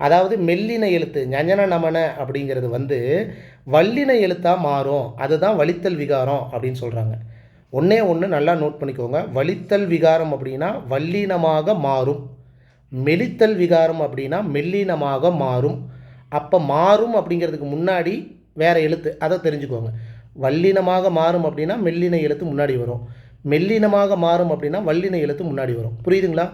அதாவது மெல்லின எழுத்து ஞஞன நமன அப்படிங்கிறது வல்லின எழுத்தாக மாறும். அதுதான் வலித்தல் விகாரம் அப்படின்னு சொல்கிறாங்க. ஒன்று நல்லா நோட் பண்ணிக்கோங்க. வலித்தல் விகாரம் அப்படின்னா வல்லினமாக மாறும். மெலித்தல் விகாரம் அப்படின்னா மெல்லினமாக மாறும். அப்போ மாறும் அப்படிங்கிறதுக்கு முன்னாடி வேறு எழுத்து, அதை தெரிஞ்சுக்கோங்க. வல்லினமாக மாறும் அப்படின்னா மெல்லின எழுத்து முன்னாடி வரும். மெல்லினமாக மாறும் அப்படின்னா வல்லின எழுத்து முன்னாடி வரும். புரியுதுங்களா?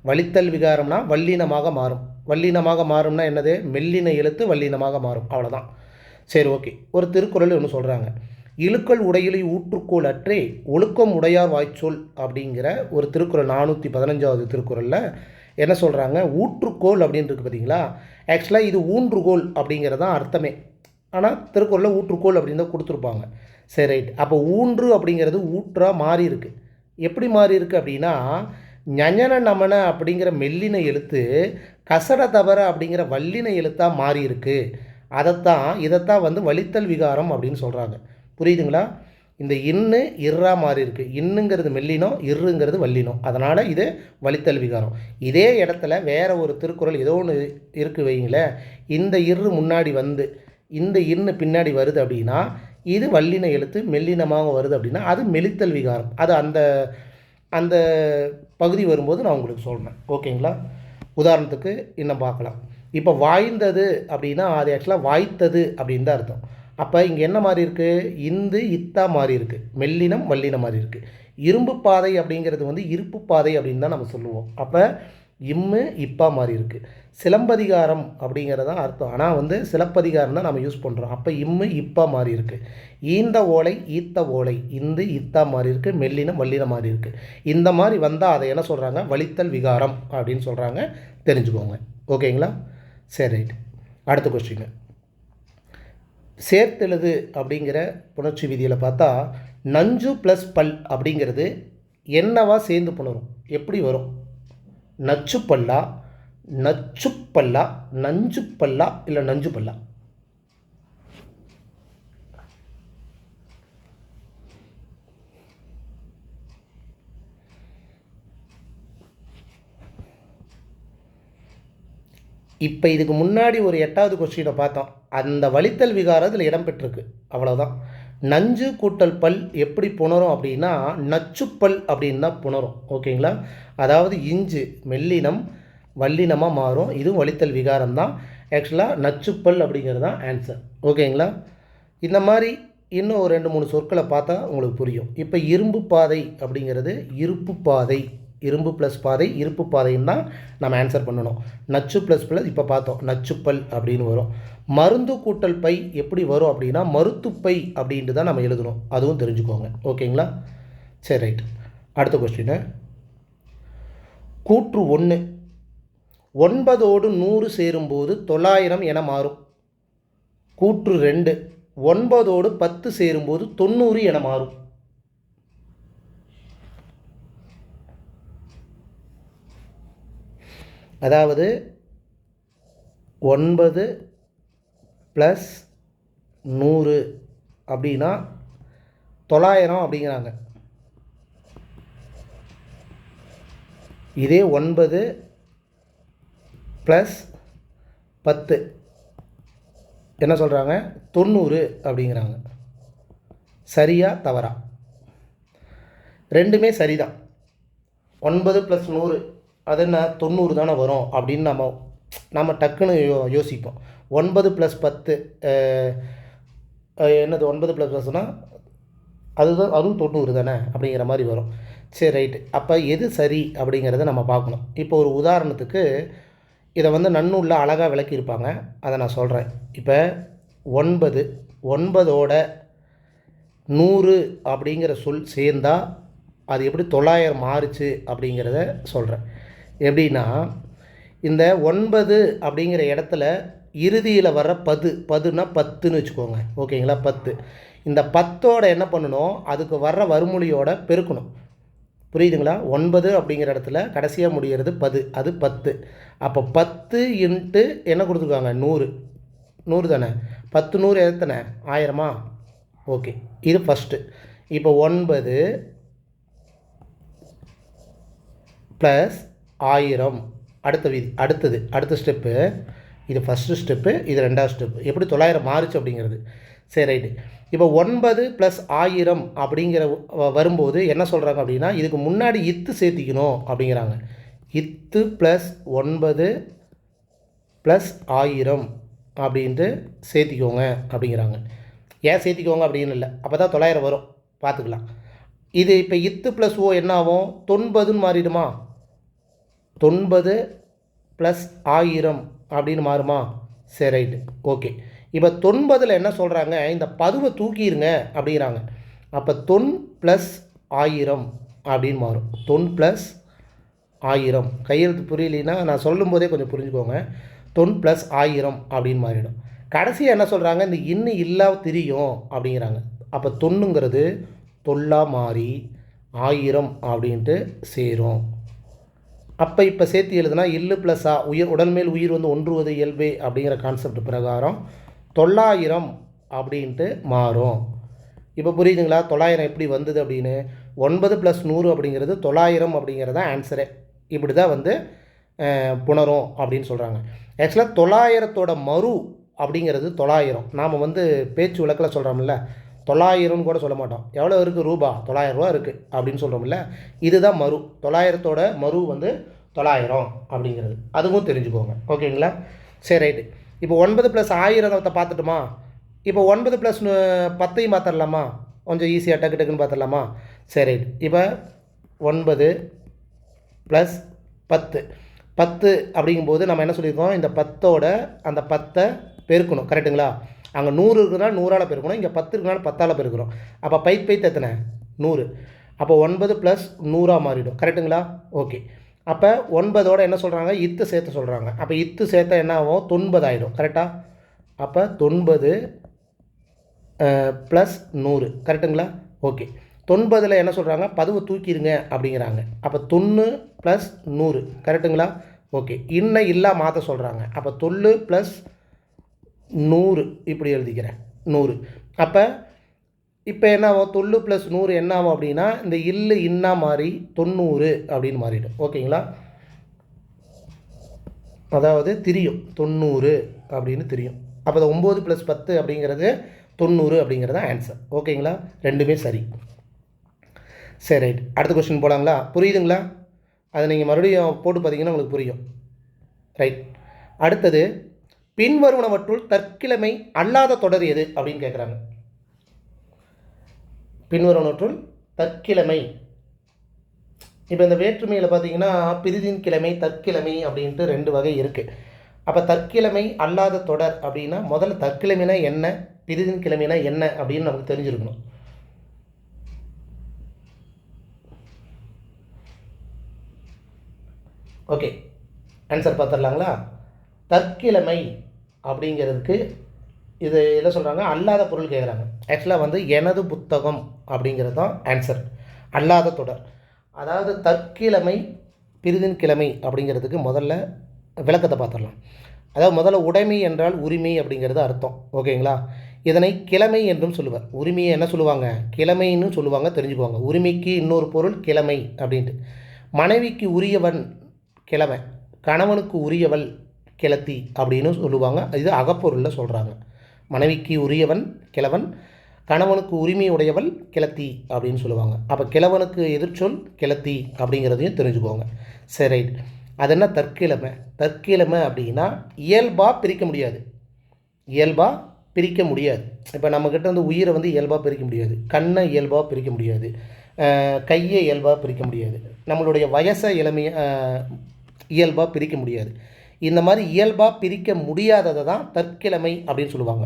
வலித்தல் விகாரம்னா வல்லினமாக மாறும். வல்லினமாக மாறும்னா என்னது? மெல்லின எழுத்து வல்லினமாக மாறும். அவ்வளோதான். சரி, ஓகே. ஒரு திருக்குறள் ஒன்று சொல்கிறாங்க. இழுக்கல் உடையிலை ஊற்றுக்கோள் அற்றே ஒழுக்கம் உடையார் வாய்ச்சொல் அப்படிங்கிற ஒரு திருக்குறள் 415வது திருக்குறளில் என்ன சொல்கிறாங்க? ஊற்றுக்கோள் அப்படின்னு இருக்குது பார்த்தீங்களா? ஆக்சுவலாக இது ஊன்றுகோல் அப்படிங்கிறதான் அர்த்தமே. ஆனால் திருக்குறளில் ஊற்றுக்கோள் அப்படின்னு தான் கொடுத்துருப்பாங்க. சரி, ரைட். அப்போ ஊன்று அப்படிங்கிறது ஊற்றாக மாறி இருக்குது. எப்படி மாறி இருக்குது அப்படின்னா ஞஞன நமன அப்படிங்கிற மெல்லின எழுத்து கசட தவற அப்படிங்கிற வல்லின எழுத்தாக மாறி இருக்குது. இதைத்தான் வலித்தல் விகாரம் அப்படின்னு சொல்கிறாங்க. புரியுதுங்களா? இந்த இன்னு இர்ரா மாறி இருக்குது. இன்னுங்கிறது மெல்லினம், இர்ருங்கிறது வல்லினம். அதனால் இது வலித்தல் விகாரம். இதே இடத்துல வேறு ஒரு திருக்குறள் ஏதோ ஒன்று இருக்கு வைங்களேன். இந்த இர்ரு முன்னாடி இந்த இன்னு பின்னாடி வருது அப்படின்னா இது வல்லின எழுத்து மெல்லினமாக வருது அப்படின்னா அது மெலித்தல் விகாரம். அது அந்த அந்த பகுதி வரும்போது நான் உங்களுக்கு சொல்கிறேன். ஓகேங்களா? உதாரணத்துக்கு இன்னும் பார்க்கலாம். இப்போ வாய்ந்தது அப்படின்னா அது ஆக்சுவலாக வாய்த்தது அப்படின்னு தான் அர்த்தம். அப்போ இங்கே என்ன மாதிரி இருக்குது? இந்து இத்தா மாதிரி இருக்குது. மெல்லினம் வல்லினம் மாதிரி இருக்குது. இரும்பு பாதை அப்படிங்கிறது இருப்பு பாதை அப்படின்னு தான் நம்ம சொல்லுவோம். அப்போ இம்மு இப்பா மாதிரி இருக்குது. சிலப்பதிகாரம் அப்படிங்கிறதான் அர்த்தம். ஆனால் சிலப்பதிகாரம் தான் நம்ம யூஸ் பண்ணுறோம். அப்போ இம்மு இப்பா மாதிரி இருக்குது. ஈந்த ஓலை ஈத்த ஓலை இந்து இத்தா மாதிரி இருக்குது. மெல்லினம் வல்லினம் மாதிரி இருக்குது. இந்த மாதிரி வந்தால் அதை என்ன சொல்கிறாங்க? வலித்தல் விகாரம் அப்படின்னு சொல்கிறாங்க. தெரிஞ்சுக்கோங்க. ஓகேங்களா? சரி, ரைட். அடுத்த கொஸ்டின். சேர்த்தெழுது அப்படிங்கிற புணர்ச்சி விதியில் பார்த்தா நஞ்சு ப்ளஸ் பல் அப்படிங்கிறது என்னவா சேர்ந்து புணரும்? எப்படி வரும்? நச்சு பல்லா, நச்சு பல்லா, நஞ்சு பல்லா, இல்லை நஞ்சு பல்லா? இப்போ இதுக்கு முன்னாடி ஒரு 8வது கொஸ்டினை பார்த்தோம். அந்த வலித்தல் விகாரத்தில் இடம்பெற்றிருக்கு. அவ்வளோதான். நஞ்சு கூட்டல் பல் எப்படி புணரும் அப்படின்னா நச்சுப்பல் அப்படின்னு தான் புணரும். ஓகேங்களா? அதாவது இஞ்சு மெல்லினம் வல்லினமாக மாறும். இதுவும் வலித்தல் விகாரம் தான். ஆக்சுவலாக நச்சுப்பல் அப்படிங்கிறது தான் ஆன்சர். ஓகேங்களா? இந்த மாதிரி இன்னும் ஒரு 2-3 சொற்களை பார்த்தா உங்களுக்கு புரியும். இப்போ இரும்பு பாதை அப்படிங்கிறது இருப்பு பாதை. இரும்பு ப்ளஸ் பாதை இருப்பு பாதைன்னு தான் நம்ம ஆன்சர் பண்ணணும். நச்சு ப்ளஸ் இப்போ பார்த்தோம் நச்சுப்பல் அப்படின்னு வரும். மருந்து கூட்டல் பை எப்படி வரும் அப்படின்னா மருத்துப்பை அப்படின்ட்டு தான் நம்ம எழுதணும். அதுவும் தெரிஞ்சுக்கோங்க. ஓகேங்களா? சரி, ரைட். அடுத்த கொஸ்டின். கூற்று 1 9ஓடு 100 சேரும்போது 900 என மாறும். கூற்று 2 9ஓடு 10 சேரும்போது 90 என மாறும். அதாவது 9 + 100 அப்படின்னா 900 அப்படிங்கிறாங்க. இதே 9 + 10 என்ன சொல்கிறாங்க? 90 அப்படிங்கிறாங்க. சரியா தவறா? ரெண்டுமே சரிதான். 9 + 100 அது என்ன 90 தானே வரும் அப்படின்னு நம்ம டக்குன்னு யோசிப்போம். 9 + 10 என்னது 9 + 10னா அதுவும் 90 தானே அப்படிங்கிற மாதிரி வரும். சரி ரைட்டு. அப்போ எது சரி அப்படிங்கிறத நம்ம பார்க்கணும். இப்போ ஒரு உதாரணத்துக்கு இதை வந்து நன்னூலில் அழகாக விளக்கியிருப்பாங்க, அதை நான் சொல்கிறேன். இப்போ 9 9ஓட 100 அப்படிங்கிற சொல் சேர்ந்தா அது எப்படி 900 மாறுச்சு அப்படிங்கிறத சொல்கிறேன். எப்படின்னா, இந்த 9 அப்படிங்கிற இடத்துல இறுதியில் வர்ற பதுனா 10ன்னு வச்சுக்கோங்க, ஓகேங்களா? 10. இந்த 10ஓட என்ன பண்ணணும், அதுக்கு வர்ற வறுமொழியோட பெருக்கணும். புரியுதுங்களா? 9 அப்படிங்கிற இடத்துல கடைசியாக முடிகிறது 10, அது 10. அப்போ 10 இன்ட்டு என்ன கொடுத்துருக்காங்க, 100. 100 தானே? 10 100 எத்தனை, 1000மா? ஓகே, இது ஃபஸ்ட்டு. இப்போ 9 ப்ளஸ் 1000 அடுத்த ஸ்டெப்பு. இது ஃபஸ்ட்டு ஸ்டெப்பு, இது ரெண்டாவது ஸ்டெப்பு. எப்படி 900 மாறுச்சு அப்படிங்கிறது. சரி ரைட்டு. இப்போ 9 + 1000 அப்படிங்கிற வரும்போது என்ன சொல்கிறாங்க அப்படின்னா, இதுக்கு முன்னாடி இத்து சேர்த்திக்கணும் அப்படிங்கிறாங்க. இத்து + 9 + 1000 அப்படின்ட்டு சேர்த்திக்கோங்க அப்படிங்கிறாங்க. ஏன் சேர்த்திக்கோங்க அப்படின்னு இல்லை, அப்போ தான் 900 வரும், பார்த்துக்கலாம். இது இப்போ இத்து + ஓ என்ன ஆகும், 90ன்னு மாறிடுமா? 90 + 1000 அப்படின்னு மாறுமா? சரி ரைட்டு, ஓகே. இப்போ 90ல் என்ன சொல்கிறாங்க, இந்த 10 தூக்கிடுங்க அப்படிங்கிறாங்க. அப்போ 90 + 1000 அப்படின்னு மாறும். 90 + 1000 கையெழுத்து புரியலைன்னா நான் சொல்லும்போதே கொஞ்சம் புரிஞ்சுக்கோங்க. 90 + 1000 அப்படின்னு மாறிடும். கடைசியாக என்ன சொல்கிறாங்க, இந்த இன்னி இல்லா திரியும் அப்படிங்கிறாங்க. அப்போ 90ங்கிறது தொல்லா மாறி 1000 அப்படின்ட்டு சேரும். அப்போ இப்போ சேர்த்து எழுதுனா இல்லு ப்ளஸ் உடல் மேல் உயிர் வந்து ஒன்றுவது இயல்பே அப்படிங்கிற கான்செப்ட் பிரகாரம் 900 அப்படின்ட்டு மாறும். இப்போ புரியுதுங்களா 900 எப்படி வந்தது அப்படின்னு? 9 + 100 அப்படிங்கிறது 900 அப்படிங்கிறது தான் ஆன்சரே. இப்படி தான் வந்து புணரும் அப்படின்னு சொல்கிறாங்க. ஆக்சுவலாக 900ஓட மறு அப்படிங்கிறது 900. நாம் வந்து பேச்சு வழக்கில் சொல்கிறோம்ல, 900ன்னு கூட சொல்ல மாட்டோம். எவ்வளோ இருக்குது ரூபா, 900 ரூபா இருக்குது அப்படின்னு சொல்கிறோம்ல, இதுதான் மறு. 900ஓட மறு வந்து 900 அப்படிங்கிறது, அதுவும் தெரிஞ்சுக்கோங்க, ஓகேங்களா? சரி ரைட்டு. இப்போ 9 + 1000 பார்த்துட்டுமா? இப்போ 9 + 10ஐயும் பார்த்துடலாமா? கொஞ்சம் ஈஸியாக டக்குன்னு பார்த்துடலாமா? சரி ரைட். இப்போ 9 + 10 10 அப்படிங்கும்போது நம்ம என்ன சொல்லியிருக்கோம், இந்த 10ஓட அந்த 10ஐ பெருக்கணும், கரெக்டுங்களா? அங்கே 100 இருக்குதுன்னா 100ஆல் பெருக்கணும், இங்கே 10 இருக்குனால 10ஆல் பெருக்கிறோம். அப்போ பைத் எத்தனை, 100. அப்போ 9 + 100ஆக மாறிடும், கரெக்டுங்களா? ஓகே. அப்போ 9ஓட என்ன சொல்கிறாங்க, இத்து சேர்த்து சொல்கிறாங்க. அப்போ இத்து சேர்த்தா என்ன ஆகும், 90 ஆகிடும், கரெக்டாக? அப்போ 90 + 100, கரெக்டுங்களா? ஓகே. 90ல் என்ன சொல்கிறாங்க, 10 தூக்கிடுங்க அப்படிங்கிறாங்க. அப்போ 90 + 100, கரெக்டுங்களா? ஓகே. இன்ன இல்லா மாற்ற சொல்கிறாங்க. அப்போ 90 + 100 இப்படி எழுதிக்கிறேன், 100. அப்போ இப்போ என்ன ஆகும், 90 + 100 என்ன ஆகும் அப்படின்னா, இந்த இல்லு இன்னா மாறி 90 அப்படின்னு மாறிடும், ஓகேங்களா? அதாவது திரியும் 90 அப்படின்னு தெரியும். அப்போ 9 + 10 அப்படிங்கிறது 90 அப்படிங்கிறது ஆன்சர், ஓகேங்களா? ரெண்டுமே சரி. சரி ரைட். அடுத்த கொஸ்டின் போகலாங்களா? புரியுதுங்களா? அதை நீங்கள் மறுபடியும் போட்டு பார்த்தீங்கன்னா உங்களுக்கு புரியும். ரைட். அடுத்தது, பின்வருவனவற்றுள் தற்கிழமை அல்லாத தொடர் எது அப்படின்னு கேட்குறாங்க. பின்வருவனவற்றுள் தற்கிழமை. இப்போ இந்த வேற்றுமையில் பார்த்தீங்கன்னா பிரிதின் கிழமை, தற்கிழமை அப்படின்ட்டு 2 வகை இருக்குது. அப்போ தற்கிழமை அல்லாத தொடர் அப்படின்னா முதல்ல தற்கிழமைனா என்ன, பிரிதின் கிழமைனா என்ன அப்படின்னு நமக்கு தெரிஞ்சிருக்கணும். Okay, answer பார்த்துடலாங்களா? தற்கிழமை அப்படிங்கிறதுக்கு இது என்ன சொல்கிறாங்க, அல்லாத பொருள் கேட்குறாங்க. ஆக்சுவலாக வந்து எனது புத்தகம் அப்படிங்கிறது தான் ஆன்சர், அல்லாத தொடர். அதாவது தற்கிழமை பிரிதின் கிழமை அப்படிங்கிறதுக்கு முதல்ல விளக்கத்தை பார்த்துடலாம். அதாவது முதல்ல உடைமை என்றால் உரிமை அப்படிங்கிறது அர்த்தம், ஓகேங்களா? இதனை கிழமை என்றும் சொல்லுவார். உரிமையை என்ன சொல்லுவாங்க, கிழமைன்னு சொல்லுவாங்க, தெரிஞ்சுக்குவாங்க. உரிமைக்கு இன்னொரு பொருள் கிழமை அப்படின்ட்டு. மனைவிக்கு உரியவன் கிழமை, கணவனுக்கு உரியவள் கிழத்தி அப்படின்னு சொல்லுவாங்க. இது அகப்பொருளில் சொல்கிறாங்க. மனைவிக்கு உரியவன் கிழவன், கணவனுக்கு உரிமை உடையவள் கிழத்தி அப்படின்னு சொல்லுவாங்க. அப்போ கிழவனுக்கு எதிர்ச்சொல் கிழத்தி அப்படிங்கிறதையும் தெரிஞ்சுக்கோங்க. சரி ரைட். அது என்ன தற்கிழமை? தற்கிழமை அப்படின்னா இயல்பாக பிரிக்க முடியாது. இயல்பாக பிரிக்க முடியாது. இப்போ நம்மக்கிட்ட வந்து உயிரை வந்து இயல்பாக பிரிக்க முடியாது, கண்ணை இயல்பாக பிரிக்க முடியாது, கையை இயல்பாக பிரிக்க முடியாது, நம்மளுடைய வயசை இயல்பாக பிரிக்க முடியாது. இந்த மாதிரி இயல்பாக பிரிக்க முடியாததை தான் தற்கிழமை அப்படின்னு சொல்லுவாங்க.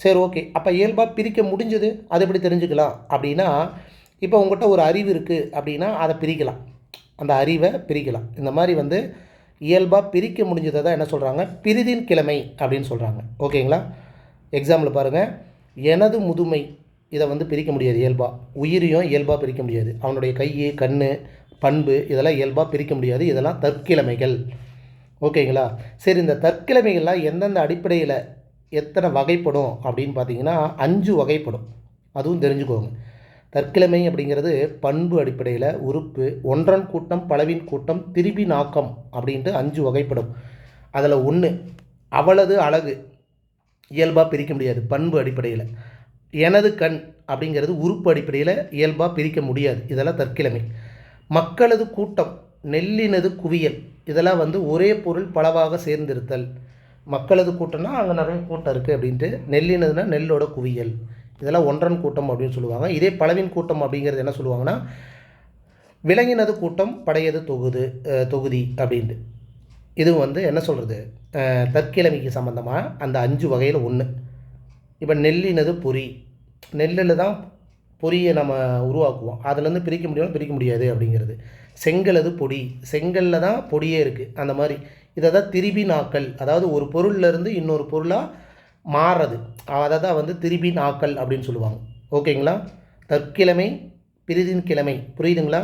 சரி, ஓகே. அப்போ இயல்பாக பிரிக்க முடிஞ்சது அது எப்படி தெரிஞ்சுக்கலாம் அப்படின்னா, இப்போ உங்கள்கிட்ட ஒரு அறிவு இருக்குது அப்படின்னா அதை பிரிக்கலாம், அந்த அறிவை பிரிக்கலாம். இந்த மாதிரி வந்து இயல்பாக பிரிக்க முடிஞ்சதை தான் என்ன சொல்கிறாங்க, பிரிதின் கிழமை அப்படின்னு சொல்கிறாங்க. ஓகேங்களா? எக்ஸாம்பிள் பாருங்கள். எனது முதுமை, இதை வந்து பிரிக்க முடியாது இயல்பாக. உயிரையும் இயல்பாக பிரிக்க முடியாது. அவனுடைய கை, கண், பண்பு இதெல்லாம் இயல்பாக பிரிக்க முடியாது. இதெல்லாம் தற்கிழமைகள். ஓகேங்களா? சரி, இந்த தற்கிழமைகள்லாம் எந்தெந்த அடிப்படையில் எத்தனை வகைப்படும் அப்படின்னு பார்த்தீங்கன்னா 5 வகைப்படும். அதுவும் தெரிஞ்சுக்கோங்க. தற்கிழமை அப்படிங்கிறது பண்பு அடிப்படையில் உறுப்பு, ஒன்றன் கூட்டம், பலவின் கூட்டம், திருப்பி நாக்கம் அப்படின்ட்டு 5 வகைப்படும். அதில் 1 அவளது அழகு, இயல்பாக பிரிக்க முடியாது பண்பு அடிப்படையில். எனது கண் அப்படிங்கிறது உறுப்பு அடிப்படையில் இயல்பாக பிரிக்க முடியாது. இதெல்லாம் தற்கிழமை. மக்களது கூட்டம், நெல்லினது குவியல், இதெல்லாம் வந்து ஒரே பொருள் பலவாக சேர்ந்திருத்தல். மக்களது கூட்டம்னா அங்கே நிறைய கூட்டம் இருக்குது அப்படின்ட்டு. நெல்லினதுனா நெல்லோட குவியல், இதெல்லாம் ஒன்றன் கூட்டம் அப்படின்னு சொல்லுவாங்க. இதே பலவின் கூட்டம் அப்படிங்கிறது என்ன சொல்லுவாங்கன்னா, விலங்கினது கூட்டம், படையது தொகுதி அப்படின்ட்டு. இது வந்து என்ன சொல்கிறது, தற்கிழமைக்கு சம்மந்தமாக அந்த 5 வகையில் 1. இப்போ நெல்லினது பொறி, நெல்லில் தான் பொரியை நம்ம உருவாக்குவோம், அதுலேருந்து பிரிக்க முடியாது அப்படிங்கிறது. செங்கலது பொடி, செங்கலில் தான் பொடியே இருக்குது. அந்த மாதிரி இதை தான் திருப்பி நாக்கல், அதாவது ஒரு பொருள்லேருந்து இன்னொரு பொருளாக மாறுறது, அதை தான் வந்து திருப்பி நாக்கல் அப்படின்னு சொல்லுவாங்க. ஓகேங்களா? தற்கிழமை, பிரிதின் கிழமை, புரியுதுங்களா?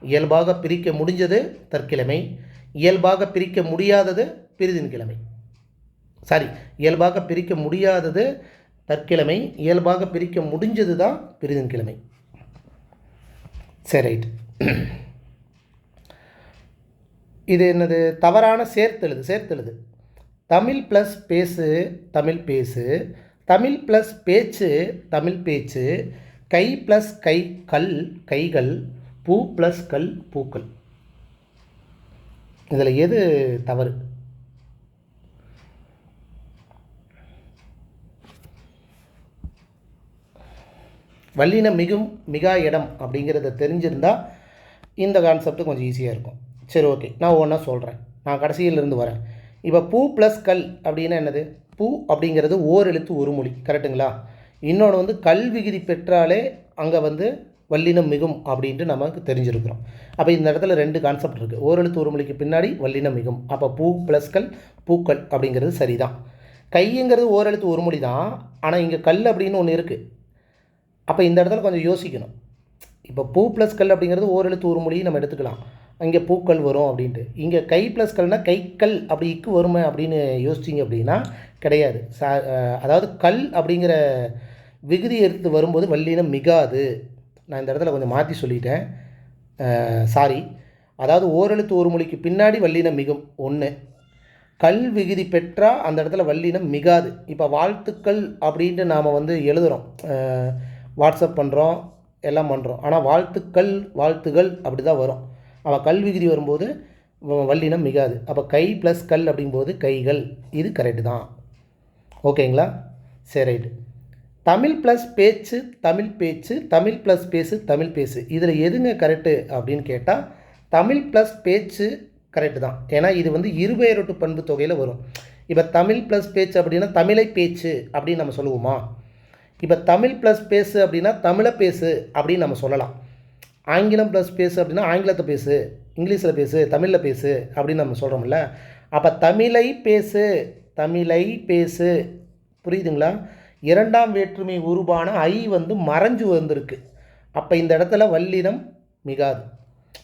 இயல்பாக பிரிக்க முடிஞ்சது தற்கிழமை, இயல்பாக பிரிக்க முடியாதது பிரிதின் கிழமை. சாரி, இயல்பாக பிரிக்க முடியாதது தற்கிழமை, இயல்பாக பிரிக்க முடிஞ்சது தான் பிரிதின் கிழமை. சரி, ரைட். இது என்னது, தவறான சேர்த்தெழுது. தமிழ் ப்ளஸ் பேசு தமிழ் பேசு, தமிழ் ப்ளஸ் பேச்சு தமிழ் பேச்சு, கை ப்ளஸ் கல் கைகள், பூ ப்ளஸ் கல் பூக்கள். இதில் எது தவறு? வல்லின மிகும் மிகா இடம் அப்படிங்கிறத தெரிஞ்சிருந்தால் இந்த கான்செப்ட் கொஞ்சம் ஈஸியாக இருக்கும். சரி, ஓகே. நான் ஒன்றா சொல்கிறேன், நான் கடைசியிலிருந்து வரேன். இப்போ பூ ப்ளஸ் கல் அப்படின்னா என்னது? பூ அப்படிங்கிறது ஓர் எழுத்து ஒரு மொழி, கரெக்டுங்களா? இன்னொன்று வந்து கல் விகுதி பெற்றாலே அங்கே வந்து வல்லினம் மிகும் அப்படின்ட்டு நமக்கு தெரிஞ்சிருக்கிறோம். அப்போ இந்த இடத்துல 2 கான்செப்ட் இருக்குது. ஓர் எழுத்து ஒரு மொழிக்கு பின்னாடி வல்லினம் மிகும். அப்போ பூ ப்ளஸ் கல் பூக்கள் அப்படிங்கிறது சரிதான். கைங்கிறது ஓர் எழுத்து ஒரு மொழி தான், ஆனால் இங்கே கல் அப்படின்னு ஒன்று இருக்குது. அப்போ இந்த இடத்துல கொஞ்சம் யோசிக்கணும். இப்போ பூ ப்ளஸ் கல் அப்படிங்கிறது ஓர் எழுத்து ஒரு மொழி நம்ம எடுத்துக்கலாம், இங்கே பூக்கள் வரும் அப்படின்ட்டு. இங்கே கை ப்ளஸ் கல்னால் கைக்கல் அப்படி இக்கு வருமே அப்படின்னு யோசிச்சிங்க அப்படின்னா கிடையாது. அதாவது கல் அப்படிங்கிற விகுதி எடுத்து வரும்போது வல்லினம் மிகாது. நான் இந்த இடத்துல கொஞ்சம் மாற்றி சொல்லிட்டேன், சாரி. அதாவது ஓரெழுத்து ஒரு மொழிக்கு பின்னாடி வல்லினம் மிகும் 1, கல் விகுதி பெற்றால் அந்த இடத்துல வல்லினம் மிகாது. இப்போ வாழ்த்துக்கள் அப்படின்ட்டு நாம் வந்து எழுதுகிறோம், வாட்ஸ்அப் பண்ணுறோம், எல்லாம் பண்ணுறோம். ஆனால் வாழ்த்துகள் அப்படி தான் வரும். அவள் கல் விகுதி வரும்போது வல்லினம் மிகாது. அப்போ கை ப்ளஸ் கல் அப்படிங்கும்போது கைகள், இது கரெக்டு தான். ஓகேங்களா? சரி, ரைட்டு. தமிழ் ப்ளஸ் பேச்சு தமிழ் பேச்சு, தமிழ் ப்ளஸ் பேசு தமிழ் பேசு, இதில் எதுங்க கரெக்டு அப்படின்னு கேட்டால் தமிழ் ப்ளஸ் பேச்சு கரெக்டு தான். ஏன்னா இது வந்து இருபெயரொட்டு பண்பு தொகையில் வரும். இப்போ தமிழ் ப்ளஸ் பேச்சு அப்படின்னா தமிழை பேச்சு அப்படின்னு நம்ம சொல்லுவோமா? இப்போ தமிழ் ப்ளஸ் பேசு அப்படின்னா தமிழை பேசு அப்படின்னு நம்ம சொல்லலாம். ஆங்கிலம் ப்ளஸ் பேசு அப்படின்னா ஆங்கிலத்தை பேசு, இங்கிலீஷில் பேசு, தமிழில் பேசு அப்படின்னு நம்ம சொல்கிறோம்ல. அப்போ தமிழை பேசு, புரியுதுங்களா? 2ஆம் வேற்றுமை உருவான ஐ வந்து மறைஞ்சு வந்திருக்கு. அப்போ இந்த இடத்துல வல்லினம் மிகாது.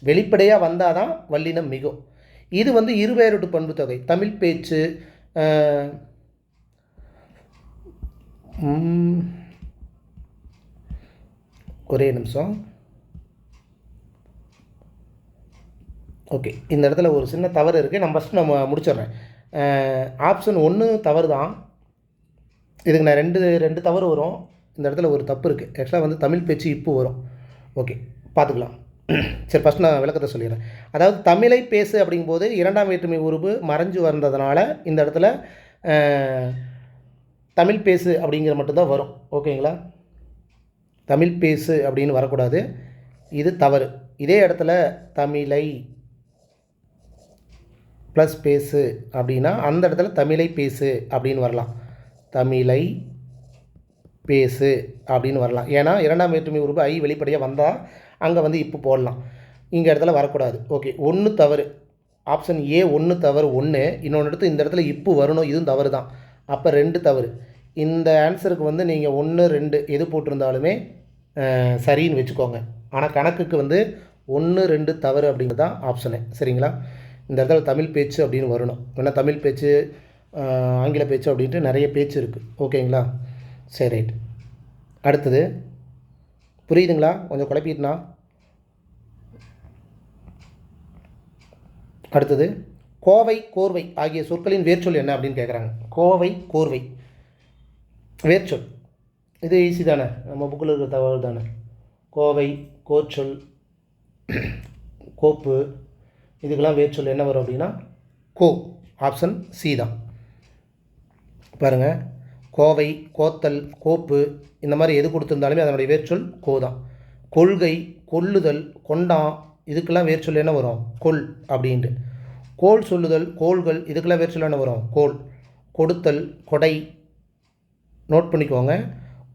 வெளிப்படையாக வந்தால் தான் வல்லினம் மிகும். இது வந்து இருபெயரொட்டு பண்பு தொகை. தமிழ் பேச்சு, ஒரே நிமிஷம். ஓகே, இந்த இடத்துல ஒரு சின்ன தவறு இருக்குது. நம்ம முடிச்சிடுறேன். ஆப்ஷன் 1 தவறு தான். இதுக்கு நான் ரெண்டு தவறு வரும். இந்த இடத்துல ஒரு தப்பு இருக்குது. ஆக்சுவலாக வந்து தமிழ் பேச்சு இப்போ வரும். ஓகே, பார்த்துக்கலாம். சரி, ஃபஸ்ட் நான் விளக்கத்தை சொல்லிடுறேன். அதாவது தமிழை பேசு அப்படிங்கும்போது 2ஆம் வேற்றுமை உருவு மறைஞ்சு வந்ததுனால இந்த இடத்துல தமிழ் பேசு அப்படிங்கிற மட்டும்தான் வரும். ஓகேங்களா? தமிழ் பேசு அப்படின்னு வரக்கூடாது, இது தவறு. இதே இடத்துல தமிழை ப்ளஸ் பேசு அப்படின்னா அந்த இடத்துல தமிழை பேசு அப்படின்னு வரலாம். தமிழை பேசு அப்படின்னு வரலாம். ஏன்னா இரண்டாம் வேற்றுமை உறுப்பு ஐ வெளிப்படையாக வந்தால் அங்கே வந்து இப்போ போடலாம். இங்கே இடத்துல வரக்கூடாது. ஓகே, ஒன்று தவறு. ஆப்ஷன் ஏ ஒன்று தவறு 1. இன்னொன்று இடத்துல இந்த இடத்துல இப்போ வரணும், இதுவும் தவறு தான். அப்போ 2 தவறு. இந்த ஆன்சருக்கு வந்து நீங்கள் 1, 2 எது போட்டிருந்தாலுமே சரின்னு வச்சுக்கோங்க. ஆனால் கணக்குக்கு வந்து 1, 2 தவறு அப்படிங்கிறது தான் ஆப்ஷனு. சரிங்களா? இந்த இடத்துல தமிழ் பேச்சு அப்படின்னு வரணும். ஏன்னா தமிழ் பேச்சு, ஆங்கில பேச்சு அப்படின்ட்டு நிறைய பேச்சு இருக்குது. ஓகேங்களா? சரி, ரைட். அடுத்தது புரியுதுங்களா? கொஞ்சம் குழப்பிட்டுனா. அடுத்தது கோவை, கோர்வை ஆகிய சொற்களின் வேர்ச்சொல் என்ன அப்படின்னு கேட்குறாங்க. கோவை, கோர்வை வேர்ச்சொல் இது ஈஸி தானே, நம்ம புக்கில் இருக்கிற தகவல் தானே. கோவை, கோச்சொல், கோப்பு, இதுக்கெல்லாம் வேர்ச்சொல் என்ன வரும் அப்படின்னா கோ. ஆப்ஷன் சி தான். பாருங்கள், கோவை, கோத்தல், கோப்பு இந்த மாதிரி எது கொடுத்துருந்தாலுமே அதனுடைய வேர்ச்சொல் கோ தான். கொள்கை, கொள்ளுதல், கொண்டான் இதுக்கெல்லாம் வேர்ச்சொல் என்ன வரும்? கொல் அப்படின்ட்டு. கோல் சொல்லுதல், கோள்கள் இதுக்கெல்லாம் வேர்ச்சொல் என்ன வரும்? கோல். கொடுத்தல், கொடை. நோட் பண்ணிக்கோங்க,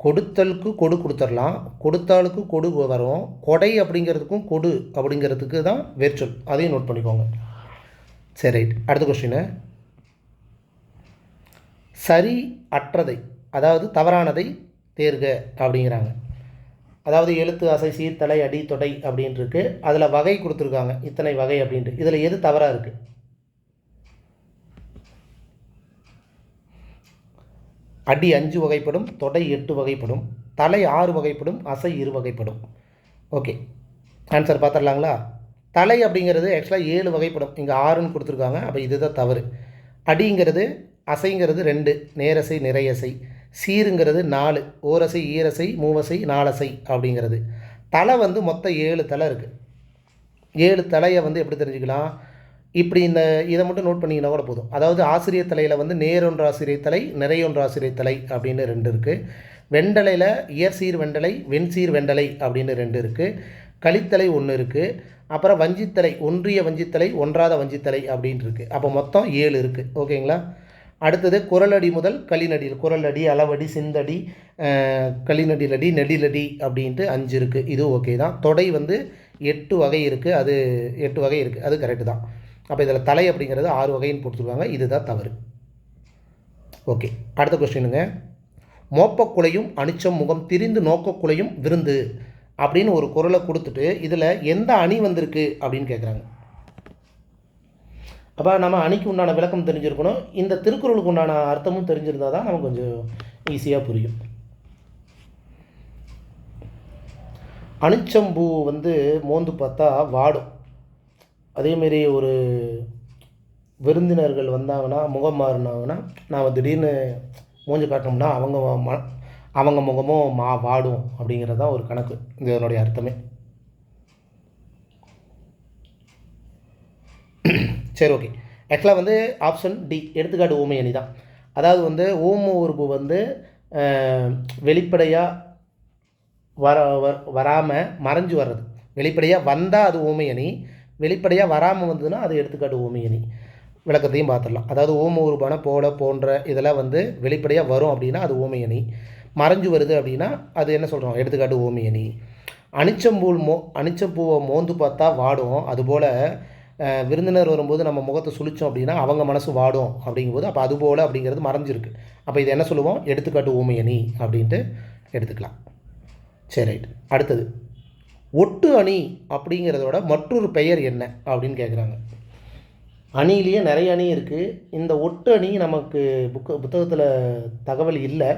கொடுத்தலுக்கு கொடு கொடுத்துடலாம், கொடுத்தாலுக்கு கொடு வரும். கொடை அப்படிங்கிறதுக்கும் கொடு அப்படிங்கிறதுக்கு தான் வேர்ச்சொல், அதையும் நோட் பண்ணிக்கோங்க. சரி, ரைட். அடுத்த கொஸ்டின், சரி அற்றதை அதாவது தவறானதை தேர்க அப்படிங்கிறாங்க. அதாவது எழுத்து, அசை, சீர்தலை, அடி, தொடை அப்படின்ட்டு இருக்கு. அதில் வகை கொடுத்துருக்காங்க, இத்தனை வகை அப்படின்ட்டு. இதில் எது தவறாக இருக்குது? அடி 5 வகைப்படும், தொடை 8 வகைப்படும், தலை 6 வகைப்படும், அசை 2 வகைப்படும். ஓகே, ஆன்சர் பார்த்துடலாங்களா? தலை அப்படிங்கிறது ஆக்சுவலாக 7 வகைப்படும், இங்கே 6ன்னு கொடுத்துருக்காங்க. அப்போ இதுதான் தவறு. அடிங்கிறது, அசைங்கிறது 2, நேரசை, நிறையசை. சீருங்கிறது 4, ஓரசை, ஈரசை, மூவசை, நாலசை அப்படிங்கிறது. தலை வந்து மொத்தம் 7 தலை இருக்குது. 7 தலையை வந்து எப்படி தெரிஞ்சுக்கலாம்? இப்படி இதை மட்டும் நோட் பண்ணிங்கன்னா கூட போதும். அதாவது ஆசிரியர் தலையில் வந்து நேரொன்று ஆசிரியர் தலை, நிறையொன்று ஆசிரியர் தலை அப்படின்னு 2 இருக்குது. வெண்டலையில் இயற்சீர் வெண்டலை, வெண்சீர் வெண்டலை அப்படின்னு 2 இருக்குது. கலித்தலை 1 இருக்குது. அப்புறம் வஞ்சித்தலை, ஒன்றிய வஞ்சித்தலை, ஒன்றாத வஞ்சித்தலை அப்படின்ட்டு இருக்குது. அப்போ மொத்தம் 7 இருக்குது. ஓகேங்களா? அடுத்தது குரலடி முதல் களிநடி, குரலடி, அளவடி, சிந்தடி, களிநடிலடி, நெடிலடி அப்படின்ட்டு 5 இருக்குது. இது ஓகே தான். தொடை வந்து 8 வகை இருக்குது, அது 8 வகை இருக்குது, அது கரெக்டு தான். அப்போ இதில் தலை அப்படிங்கிறது 6 வகைன்னு கொடுத்துருவாங்க, இதுதான் தவறு. ஓகே, அடுத்த கொஸ்டினுங்க. மோப்பக்குலையும் அனிச்சம் முகம் திரிந்து நோக்கக்குலையும் விருந்து அப்படின்னு ஒரு குரலை கொடுத்துட்டு இதில் எந்த அணி வந்திருக்கு அப்படின்னு கேட்குறாங்க. அப்போ நம்ம அணிக்கு உண்டான விளக்கம் தெரிஞ்சிருக்கணும், இந்த திருக்குறளுக்கு உண்டான அர்த்தமும் தெரிஞ்சிருந்தால் தான் நமக்கு கொஞ்சம் ஈஸியாக புரியும். அனிச்சம்பூ வந்து மோந்து பார்த்தா வாடும். அதேமாரி ஒரு விருந்தினர்கள் வந்தாங்கன்னா, முகம் மாறினாங்கன்னா, நாம் திடீர்னு மூஞ்சி காட்டினோம்னா அவங்க முகமும் வாடும் அப்படிங்கிறது தான் ஒரு கணக்கு. இதனுடைய அர்த்தமே. சரி, ஓகே. ஆக்சுவலாக வந்து ஆப்ஷன் டி எடுத்துக்காட்டு ஊமை அணி தான். அதாவது வந்து ஊம உறுப்பு வந்து வெளிப்படையாக வராமல் மறைஞ்சு வர்றது. வெளிப்படையாக வந்தால் அது ஊமை அணி, வெளிப்படையாக வராமல் வந்ததுன்னா அது எடுத்துக்காட்டு ஊமை அணி. விளக்கத்தையும் பார்த்துடலாம். அதாவது ஊம உருபான போல, போன்ற இதெல்லாம் வந்து வெளிப்படையாக வரும் அப்படின்னா அது ஊமை அணி. மறைஞ்சு வருது அப்படின்னா அது என்ன சொல்கிறோம்? எடுத்துக்காட்டு ஊமை அணி. அனிச்சம்பூவை மோந்து பார்த்தா வாடும். அதுபோல் விருந்தினர் வரும்போது நம்ம முகத்தை சுழித்தோம் அப்படின்னா அவங்க மனசு வாடும் அப்படிங்கும்போது அப்போ அதுபோல் அப்படிங்கிறது மறைஞ்சிருக்கு. அப்போ இது என்ன சொல்லுவோம்? எடுத்துக்காட்டு ஊமை அணி அப்படின்ட்டு எடுத்துக்கலாம். சரி, ரைட். அடுத்தது ஒட்டு அணி அப்படிங்கிறதோட மற்றொரு பெயர் என்ன அப்படின்னு கேட்குறாங்க. அணிலேயே நிறைய அணி இருக்குது. இந்த ஒட்டு அணி நமக்கு புத்தகத்தில் தகவல் இல்லை,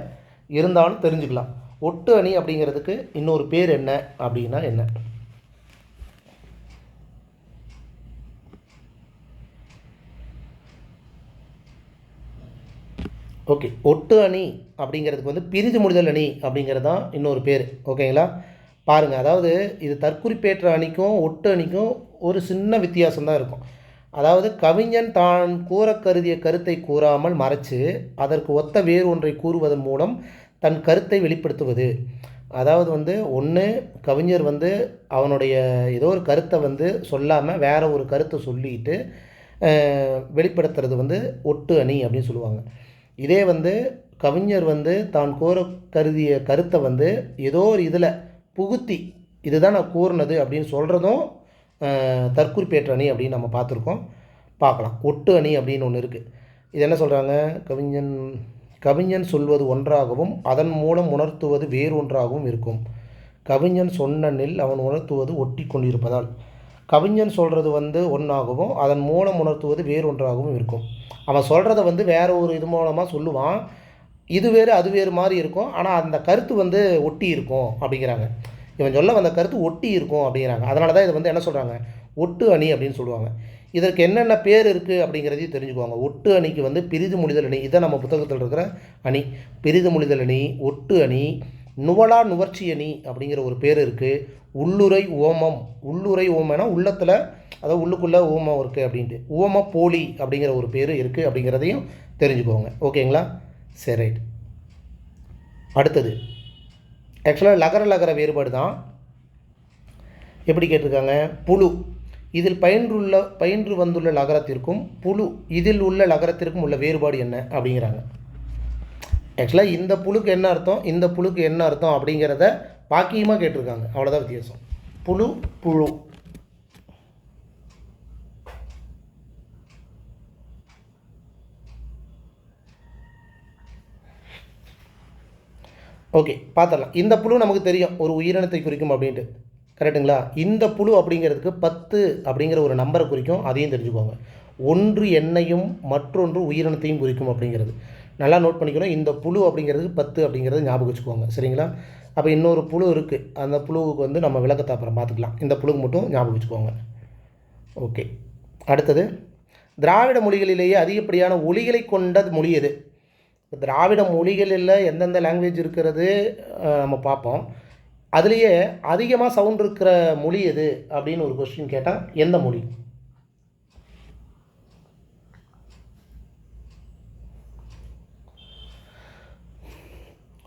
இருந்தாலும் தெரிஞ்சுக்கலாம். ஒட்டு அணி அப்படிங்கிறதுக்கு இன்னொரு பேர் என்ன அப்படின்னா என்ன? ஓகே, ஒட்டு அணி அப்படிங்கிறதுக்கு வந்து பிரிது முடிதல் அணி அப்படிங்கிறது தான் இன்னொரு பேர். ஓகேங்களா? பாருங்கள், அதாவது இது தற்குறிப்பேற்ற அணிக்கும் ஒட்டு அணிக்கும் ஒரு சின்ன வித்தியாசம் தான் இருக்கும். அதாவது கவிஞன் தான் கூற கருதிய கருத்தை கூறாமல் மறைச்சு அதற்கு ஒத்த வேறு ஒன்றை கூறுவதன் மூலம் தன் கருத்தை வெளிப்படுத்துவது. அதாவது வந்து ஒன்று கவிஞர் வந்து அவனுடைய ஏதோ ஒரு கருத்தை வந்து சொல்லாமல் வேற ஒரு கருத்தை சொல்லிட்டு வெளிப்படுத்துறது வந்து ஒட்டு அணி அப்படின்னு சொல்லுவாங்க. இதே வந்து கவிஞர் வந்து தான் கூற கருதிய கருத்தை வந்து ஏதோ ஒரு இதில் புகுத்தி இதுதான் நான் கூறினது அப்படின்னு சொல்கிறதும் தற்குறிப்பேற்ற அணி அப்படின்னு நம்ம பார்த்துருக்கோம், பார்க்கலாம். ஒட்டு அணி அப்படின்னு ஒன்று இருக்குது. இது என்ன சொல்கிறாங்க, கவிஞன் கவிஞன் சொல்வது ஒன்றாகவும் அதன் மூலம் உணர்த்துவது வேறு ஒன்றாகவும் இருக்கும். கவிஞன் சொன்ன நெல் அவன் உணர்த்துவது ஒட்டி கொண்டிருப்பதால் கவிஞன் சொல்கிறது வந்து ஒன்றாகவும் அதன் மூலம் உணர்த்துவது வேறு ஒன்றாகவும் இருக்கும். அவன் சொல்கிறத வந்து வேறு ஒரு இது மூலமாக சொல்லுவான், இது வேறு அது வேறு மாதிரி இருக்கும், ஆனால் அந்த கருத்து வந்து ஒட்டி இருக்கும் அப்படிங்கிறாங்க. இவன் சொல்ல வந்த கருத்து ஒட்டி இருக்கும் அப்படிங்கிறாங்க. அதனால தான் இதை வந்து என்ன சொல்கிறாங்க, ஒட்டு அணி அப்படின்னு சொல்லுவாங்க. இதற்கு என்னென்ன பேர் இருக்குது அப்படிங்கிறதையும் தெரிஞ்சுக்குவாங்க. ஒட்டு அணிக்கு வந்து பிரிது மொழிதல் அணி, இதை நம்ம புத்தகத்தில் இருக்கிற அணி. பிரிது மொழிதல் அணி, ஒட்டு அணி, நுவலா நுவர்ச்சி அணி அப்படிங்கிற ஒரு பேர் இருக்குது. உள்ளுரை ஓமம், உள்ளுரை ஓமம்னா உள்ளத்தில், அதாவது உள்ளுக்குள்ளே ஓமம் இருக்குது அப்படின்ட்டு. ஓம போலி அப்படிங்கிற ஒரு பேர் இருக்குது அப்படிங்கிறதையும் தெரிஞ்சுக்கோங்க. ஓகேங்களா? சரி, ரைட். அடுத்தது ஆக்சுவலாக லகர லகர வேறுபாடு தான். எப்படி கேட்டிருக்காங்க, புழு இதில் பயின்று வந்துள்ள லகரத்திற்கும் புழு இதில் உள்ள லகரத்திற்கும் உள்ள வேறுபாடு என்ன அப்படிங்கிறாங்க. ஆக்சுவலாக இந்த புழுக்கு என்ன அர்த்தம், இந்த புழுக்கு என்ன அர்த்தம் அப்படிங்கிறத பாக்கியமாக கேட்டிருக்காங்க, அவ்வளோதான் வித்தியாசம். புழு புழு. ஓகே, பார்த்துடலாம். இந்த புழு நமக்கு தெரியும் ஒரு உயிரினத்தை குறிக்கும் அப்படின்ட்டு, கரெக்டுங்களா? இந்த புழு அப்படிங்கிறதுக்கு 10 அப்படிங்கிற ஒரு நம்பரை குறிக்கும், அதையும் தெரிஞ்சுக்கோங்க. ஒன்று எண்ணையும் மற்றொன்று உயிரினத்தையும் குறிக்கும் அப்படிங்கிறது நல்லா நோட் பண்ணிக்கணும். இந்த புழு அப்படிங்கிறதுக்கு 10 அப்படிங்கிறது ஞாபகம் வச்சுக்கோங்க, சரிங்களா? அப்போ இன்னொரு புழு இருக்குது, அந்த புழுவுக்கு வந்து நம்ம விளக்கத்தை அப்புறம் பார்த்துக்கலாம். இந்த புழுக்கு மட்டும் ஞாபகம் வச்சுக்கோங்க. ஓகே, அடுத்தது திராவிட மொழிகளிலேயே அதிகப்படியான ஒலிகளை கொண்ட மொழி எது? திராவிட மொழிகளில் எந்தெந்த லாங்குவேஜ் இருக்கிறது நம்ம பார்ப்போம். அதுலேயே அதிகமாக சவுண்ட் இருக்கிற மொழி எது அப்படின்னு ஒரு கொஸ்டின் கேட்டால் எந்த மொழி?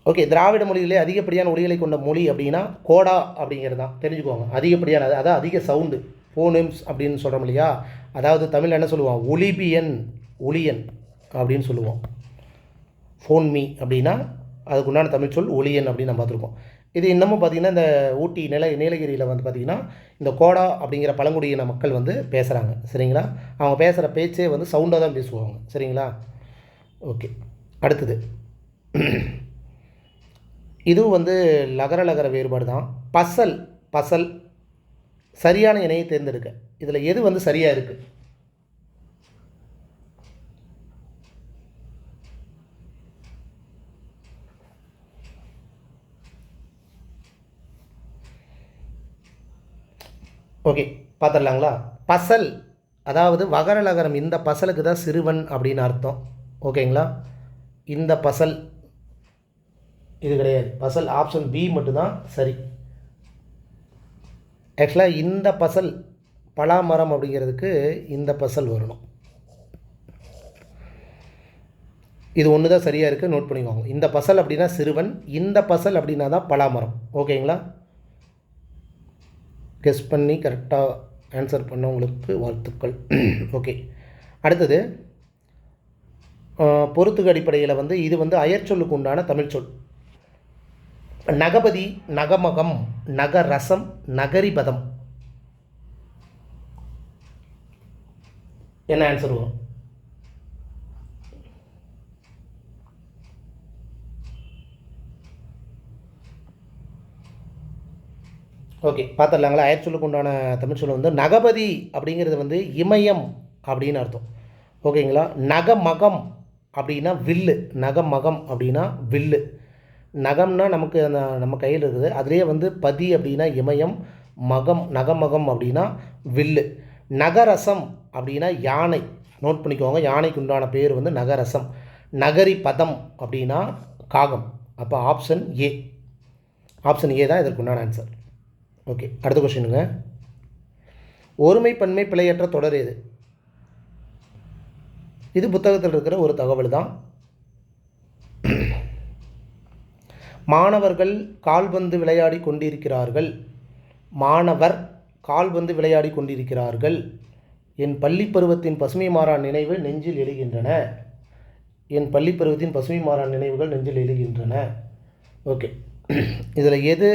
ஓகே, திராவிட மொழியிலே அதிகப்படியான ஒலிகளை கொண்ட மொழி அப்படின்னா கோடா அப்படிங்கிறது தான், தெரிஞ்சுக்கோங்க. அதிகப்படியான அதாவது அதிக சவுண்டு, போனிம்ஸ் அப்படின்னு சொல்கிறோம் இல்லையா? அதாவது தமிழில் என்ன சொல்லுவோம், ஒலிபியன், ஒலியன் அப்படின்னு சொல்லுவோம். ஃபோன் மீ அப்படின்னா அதுக்குண்டான தமிழ் சொல் ஒலியன் அப்படின்னு நம்ம பார்த்துருக்கோம். இது இன்னமும் பார்த்திங்கன்னா இந்த ஊட்டி நீலகிரியில் வந்து பார்த்திங்கன்னா இந்த கோடா அப்படிங்கிற பழங்குடியின மக்கள் வந்து பேசுகிறாங்க, சரிங்களா? அவங்க பேசுகிற பேச்சே வந்து சவுண்டாக தான் பேசுவாங்க, சரிங்களா? ஓகே, அடுத்தது இதுவும் வந்து லகர லகர வேறுபாடு தான். பசல் பசல் சரியான இணையை தேர்ந்தெடுக்க, இதில் எது வந்து சரியாக இருக்குது? ஓகே, பார்த்துடலாங்களா? பசல் அதாவது வகர லகரம், இந்த பசலுக்கு தான் சிறுவன் அப்படின்னு அர்த்தம், ஓகேங்களா? இந்த பசல் இது கிடையாது, பசல் ஆப்ஷன் பி மட்டும்தான் சரி. ஆக்சுவலாக இந்த பசல் பலாமரம் அப்படிங்கிறதுக்கு இந்த பசல் வரணும். இது ஒன்று தான் சரியாக இருக்குது, நோட் பண்ணிக்கோங்க. இந்த பசல் அப்படின்னா சிறுவன், இந்த பசல் அப்படின்னா தான் பலாமரம், ஓகேங்களா? கெஸ் பண்ணி கரெக்டாக ஆன்சர் பண்ணவங்களுக்கு வாழ்த்துக்கள். ஓகே, அடுத்தது பொறுத்துக்கு அடிப்படையில் வந்து இது வந்து அயற்சொல்லுக்கு உண்டான தமிழ் சொல். நகபதி, நகமகம், நகரசம், நகரிபதம், என்ன ஆன்சர் வரும்? ஓகே, பார்த்துடலாங்களா? அயற்சொல்லுக்கு உண்டான தமிழ் சொல் வந்து நகபதி அப்படிங்கிறது வந்து இமயம் அப்படின்னு அர்த்தம், ஓகேங்களா? நகமகம் அப்படின்னா வில்லு, நகமகம் அப்படின்னா வில்லு. நகம்னா நமக்கு அந்த நம்ம கையில் இருக்குது, அதுலேயே வந்து பதி அப்படின்னா இமயம், மகம் நகமகம் அப்படின்னா வில்லு. நகரசம் அப்படின்னா யானை, நோட் பண்ணிக்கோங்க. யானைக்கு உண்டான பேர் வந்து நகரசம். நகரி பதம் அப்படின்னா காகம். அப்போ ஆப்ஷன் ஏ, ஆப்ஷன் ஏ தான் இதற்கு உண்டான ஆன்சர். ஓகே, அடுத்த கொஸ்டினுங்க. ஒருமை பன்மை பிழையற்ற தொடர் எது? இது புத்தகத்தில் இருக்கிற ஒரு தகவல் தான். மாணவர்கள் கால்பந்து விளையாடி கொண்டிருக்கிறார்கள். மாணவர் கால்பந்து விளையாடி கொண்டிருக்கிறார்கள். என் பள்ளி பருவத்தின் பசுமை மாறா நினைவு நெஞ்சில் எழுகின்றன. என் பள்ளி பருவத்தின் பசுமை மாறா நினைவுகள் நெஞ்சில் எழுகின்றன. ஓகே, இதில் எது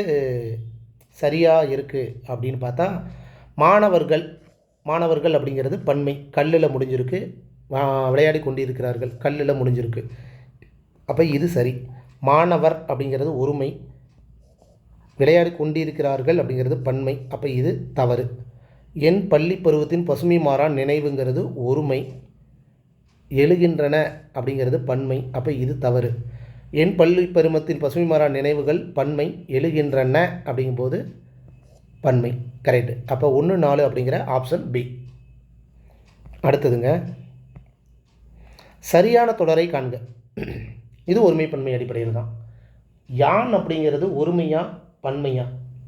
சரியாக இருக்குது அப்படின்னு பார்த்தா, மாணவர்கள் மாணவர்கள் அப்படிங்கிறது பன்மை, கல்லில் முடிஞ்சிருக்கு. விளையாடி கொண்டிருக்கிறார்கள், கல்லில் முடிஞ்சிருக்கு. அப்போ இது சரி. மாணவர் அப்படிங்கிறது ஒருமை, விளையாடி கொண்டிருக்கிறார்கள் அப்படிங்கிறது பன்மை. அப்போ இது தவறு. என் பள்ளி பருவத்தின் பசுமை மாறா நினைவுங்கிறது ஒருமை, எழுகின்றன அப்படிங்கிறது பன்மை. அப்போ இது தவறு. என் பள்ளி பருவத்தின் பசுமை மாறா நினைவுகள் பன்மை, எழுகின்றன அப்படிங்கும்போது பன்மை. கரெக்டு. அப்போ 1, 4 அப்படிங்கிற ஆப்ஷன் பி. அடுத்ததுங்க, சரியான தொடரை காண்க. இது ஒருமை பன்மை அடிப்படையில் தான். யான் அப்படிங்கிறது ஒருமையா பன்மையா,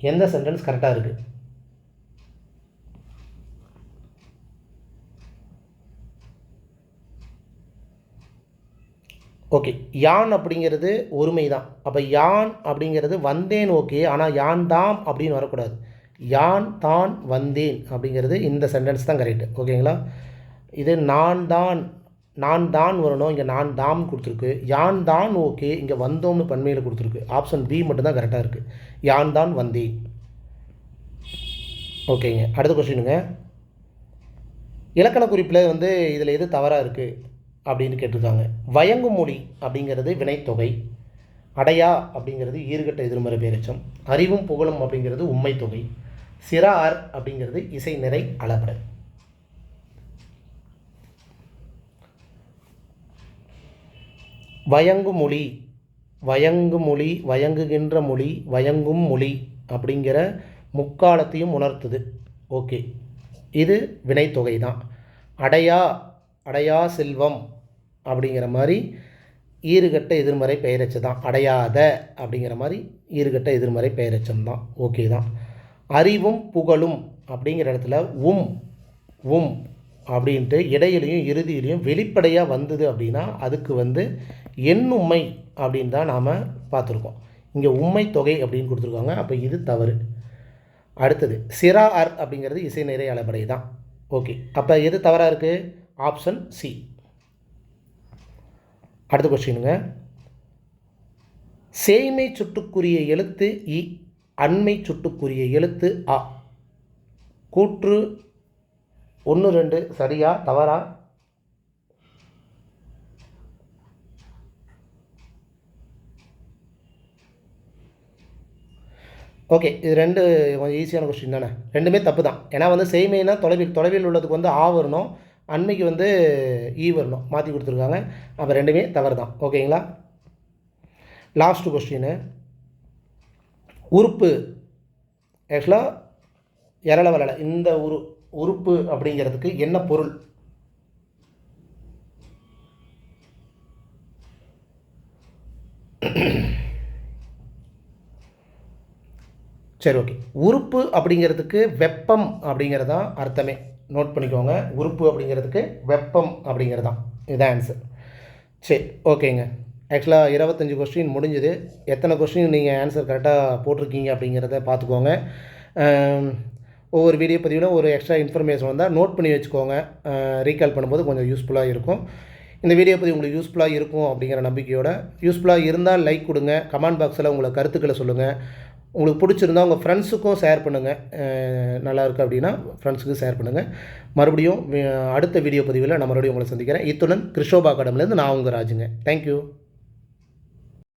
எந்த சென்டென்ஸ் கரெக்டாக இருக்குது? ஓகே, யான் அப்படிங்கிறது ஒருமை தான். அப்போ யான் அப்படிங்கிறது வந்தேன், ஓகே. ஆனால் யான் தாம் அப்படின்னு வரக்கூடாது. யான் தான் வந்தேன் அப்படிங்கிறது இந்த சென்டென்ஸ் தான் கரெக்டு. ஓகேங்களா? இது நான் தான் வரணும், இங்கே நான் தாம் கொடுத்துருக்கு. யான் தான் ஓகே, இங்கே வந்தோம்னு பன்மையில் கொடுத்துருக்கு. ஆப்ஷன் பி மட்டும்தான் கரெக்டாக இருக்குது. யான் தான் வந்தேன். ஓகேங்க, அடுத்த கொஸ்டினுங்க. இலக்கண குறிப்பில் இதில் எது தவறாக இருக்குது அப்படின்னு கேட்டிருக்காங்க. வயங்கு மொழி அப்படிங்கிறது வினைத்தொகை, அடையா அப்படிங்கிறது ஈறுகட்ட எதிர்மறை பெயரெச்சம், அறிவும் புகழும் அப்படிங்கிறது உண்மை தொகை, சிறார் அப்படிங்கிறது இசை நிறை அளபட. வயங்கு மொழி, வயங்குகின்ற மொழி, வயங்கும் மொழி அப்படிங்கிற முக்காலத்தையும் உணர்த்துது. ஓகே, இது வினைத்தொகை தான். அடையா செல்வம் அப்படிங்கிற மாதிரி ஈறுகட்ட எதிர்மறை பெயரெச்சம் தான். அடையாத அப்படிங்கிற மாதிரி ஈறுகட்ட எதிர்மறை பெயரெச்சம் தான். ஓகே தான். அறிவும் புகழும் அப்படிங்கிற இடத்துல உம் அப்படின்ட்டு இடையிலையும் இறுதியிலையும் வெளிப்படையாக வந்தது அப்படின்னா அதுக்கு எண்ணும்மை அப்படின்னு தான் நாம் பார்த்துருக்கோம். இங்கே உண்மை தொகை அப்படின்னு கொடுத்துருக்காங்க. அப்போ இது தவறு. அடுத்தது சிறார் அப்படிங்கிறது இசை நிறை அளபடை தான். ஓகே, அப்போ எது தவறாக இருக்குது? Option C. அடுத்த கொஸ்டினுங்க. சேய்மை சுட்டுக்குரிய எழுத்து இ, அண்மை சுட்டுக்குரிய எழுத்து அ. கூற்று 1, 2 சரியா தவறா? ஓகே, இது ரெண்டு கொஞ்சம் ஈஸியான கொஸ்டின் தானே. ரெண்டுமே தப்பு தான். ஏன்னா செய்மைனா தொலைவில் உள்ளதுக்கு ஆ வரணும், அண்மைக்கு ஈ வரணும், மாற்றி கொடுத்துருக்காங்க. அப்போ ரெண்டுமே தவறு தான். ஓகேங்களா? Last question. உறுப்பு ஆக்சுவலாக எரள வளல இந்த உறுப்பு அப்படிங்கிறதுக்கு என்ன பொருள்? சரி, ஓகே. உறுப்பு அப்படிங்கிறதுக்கு வெப்பம் அப்படிங்கிறதான் அர்த்தமே. நோட் பண்ணிக்கோங்க. உறுப்பு அப்படிங்கிறதுக்கு வெப்பம் அப்படிங்கிறதான் இதுதான் ஆன்சர். சரி, ஓகேங்க. ஆக்சுவலாக 25 கொஸ்டின் முடிஞ்சுது. எத்தனை கொஸ்டின் நீங்கள் ஆன்சர் கரெக்டாக போட்டிருக்கீங்க அப்படிங்கிறத பார்த்துக்கோங்க. ஒவ்வொரு வீடியோ பதிவிலும் ஒரு எக்ஸ்ட்ரா இன்ஃபர்மேஷன் வந்தால் நோட் பண்ணி வச்சுக்கோங்க. ரீகால் பண்ணும்போது கொஞ்சம் யூஸ்ஃபுல்லாக இருக்கும். இந்த வீடியோ பதிவு உங்களுக்கு யூஸ்ஃபுல்லாக இருக்கும் அப்படிங்கிற நம்பிக்கையோட, யூஸ்ஃபுல்லாக இருந்தால் லைக் கொடுங்க, கமெண்ட் பாக்ஸில் உங்களை கருத்துக்களை சொல்லுங்கள். உங்களுக்கு பிடிச்சிருந்தால் உங்கள் ஃப்ரெண்ட்ஸுக்கும் ஷேர் பண்ணுங்கள். நல்லா இருக்குது அப்படின்னா ஃப்ரெண்ட்ஸுக்கும் ஷேர் பண்ணுங்கள். மறுபடியும் அடுத்த வீடியோ பதிவில் நான் மறுபடியும் உங்களை சந்திக்கிறேன். இத்துடன் கிறிஸ்டோபா அகாடமிலேருந்து நான் உங்கள் ராஜுங்க. தேங்க்யூ.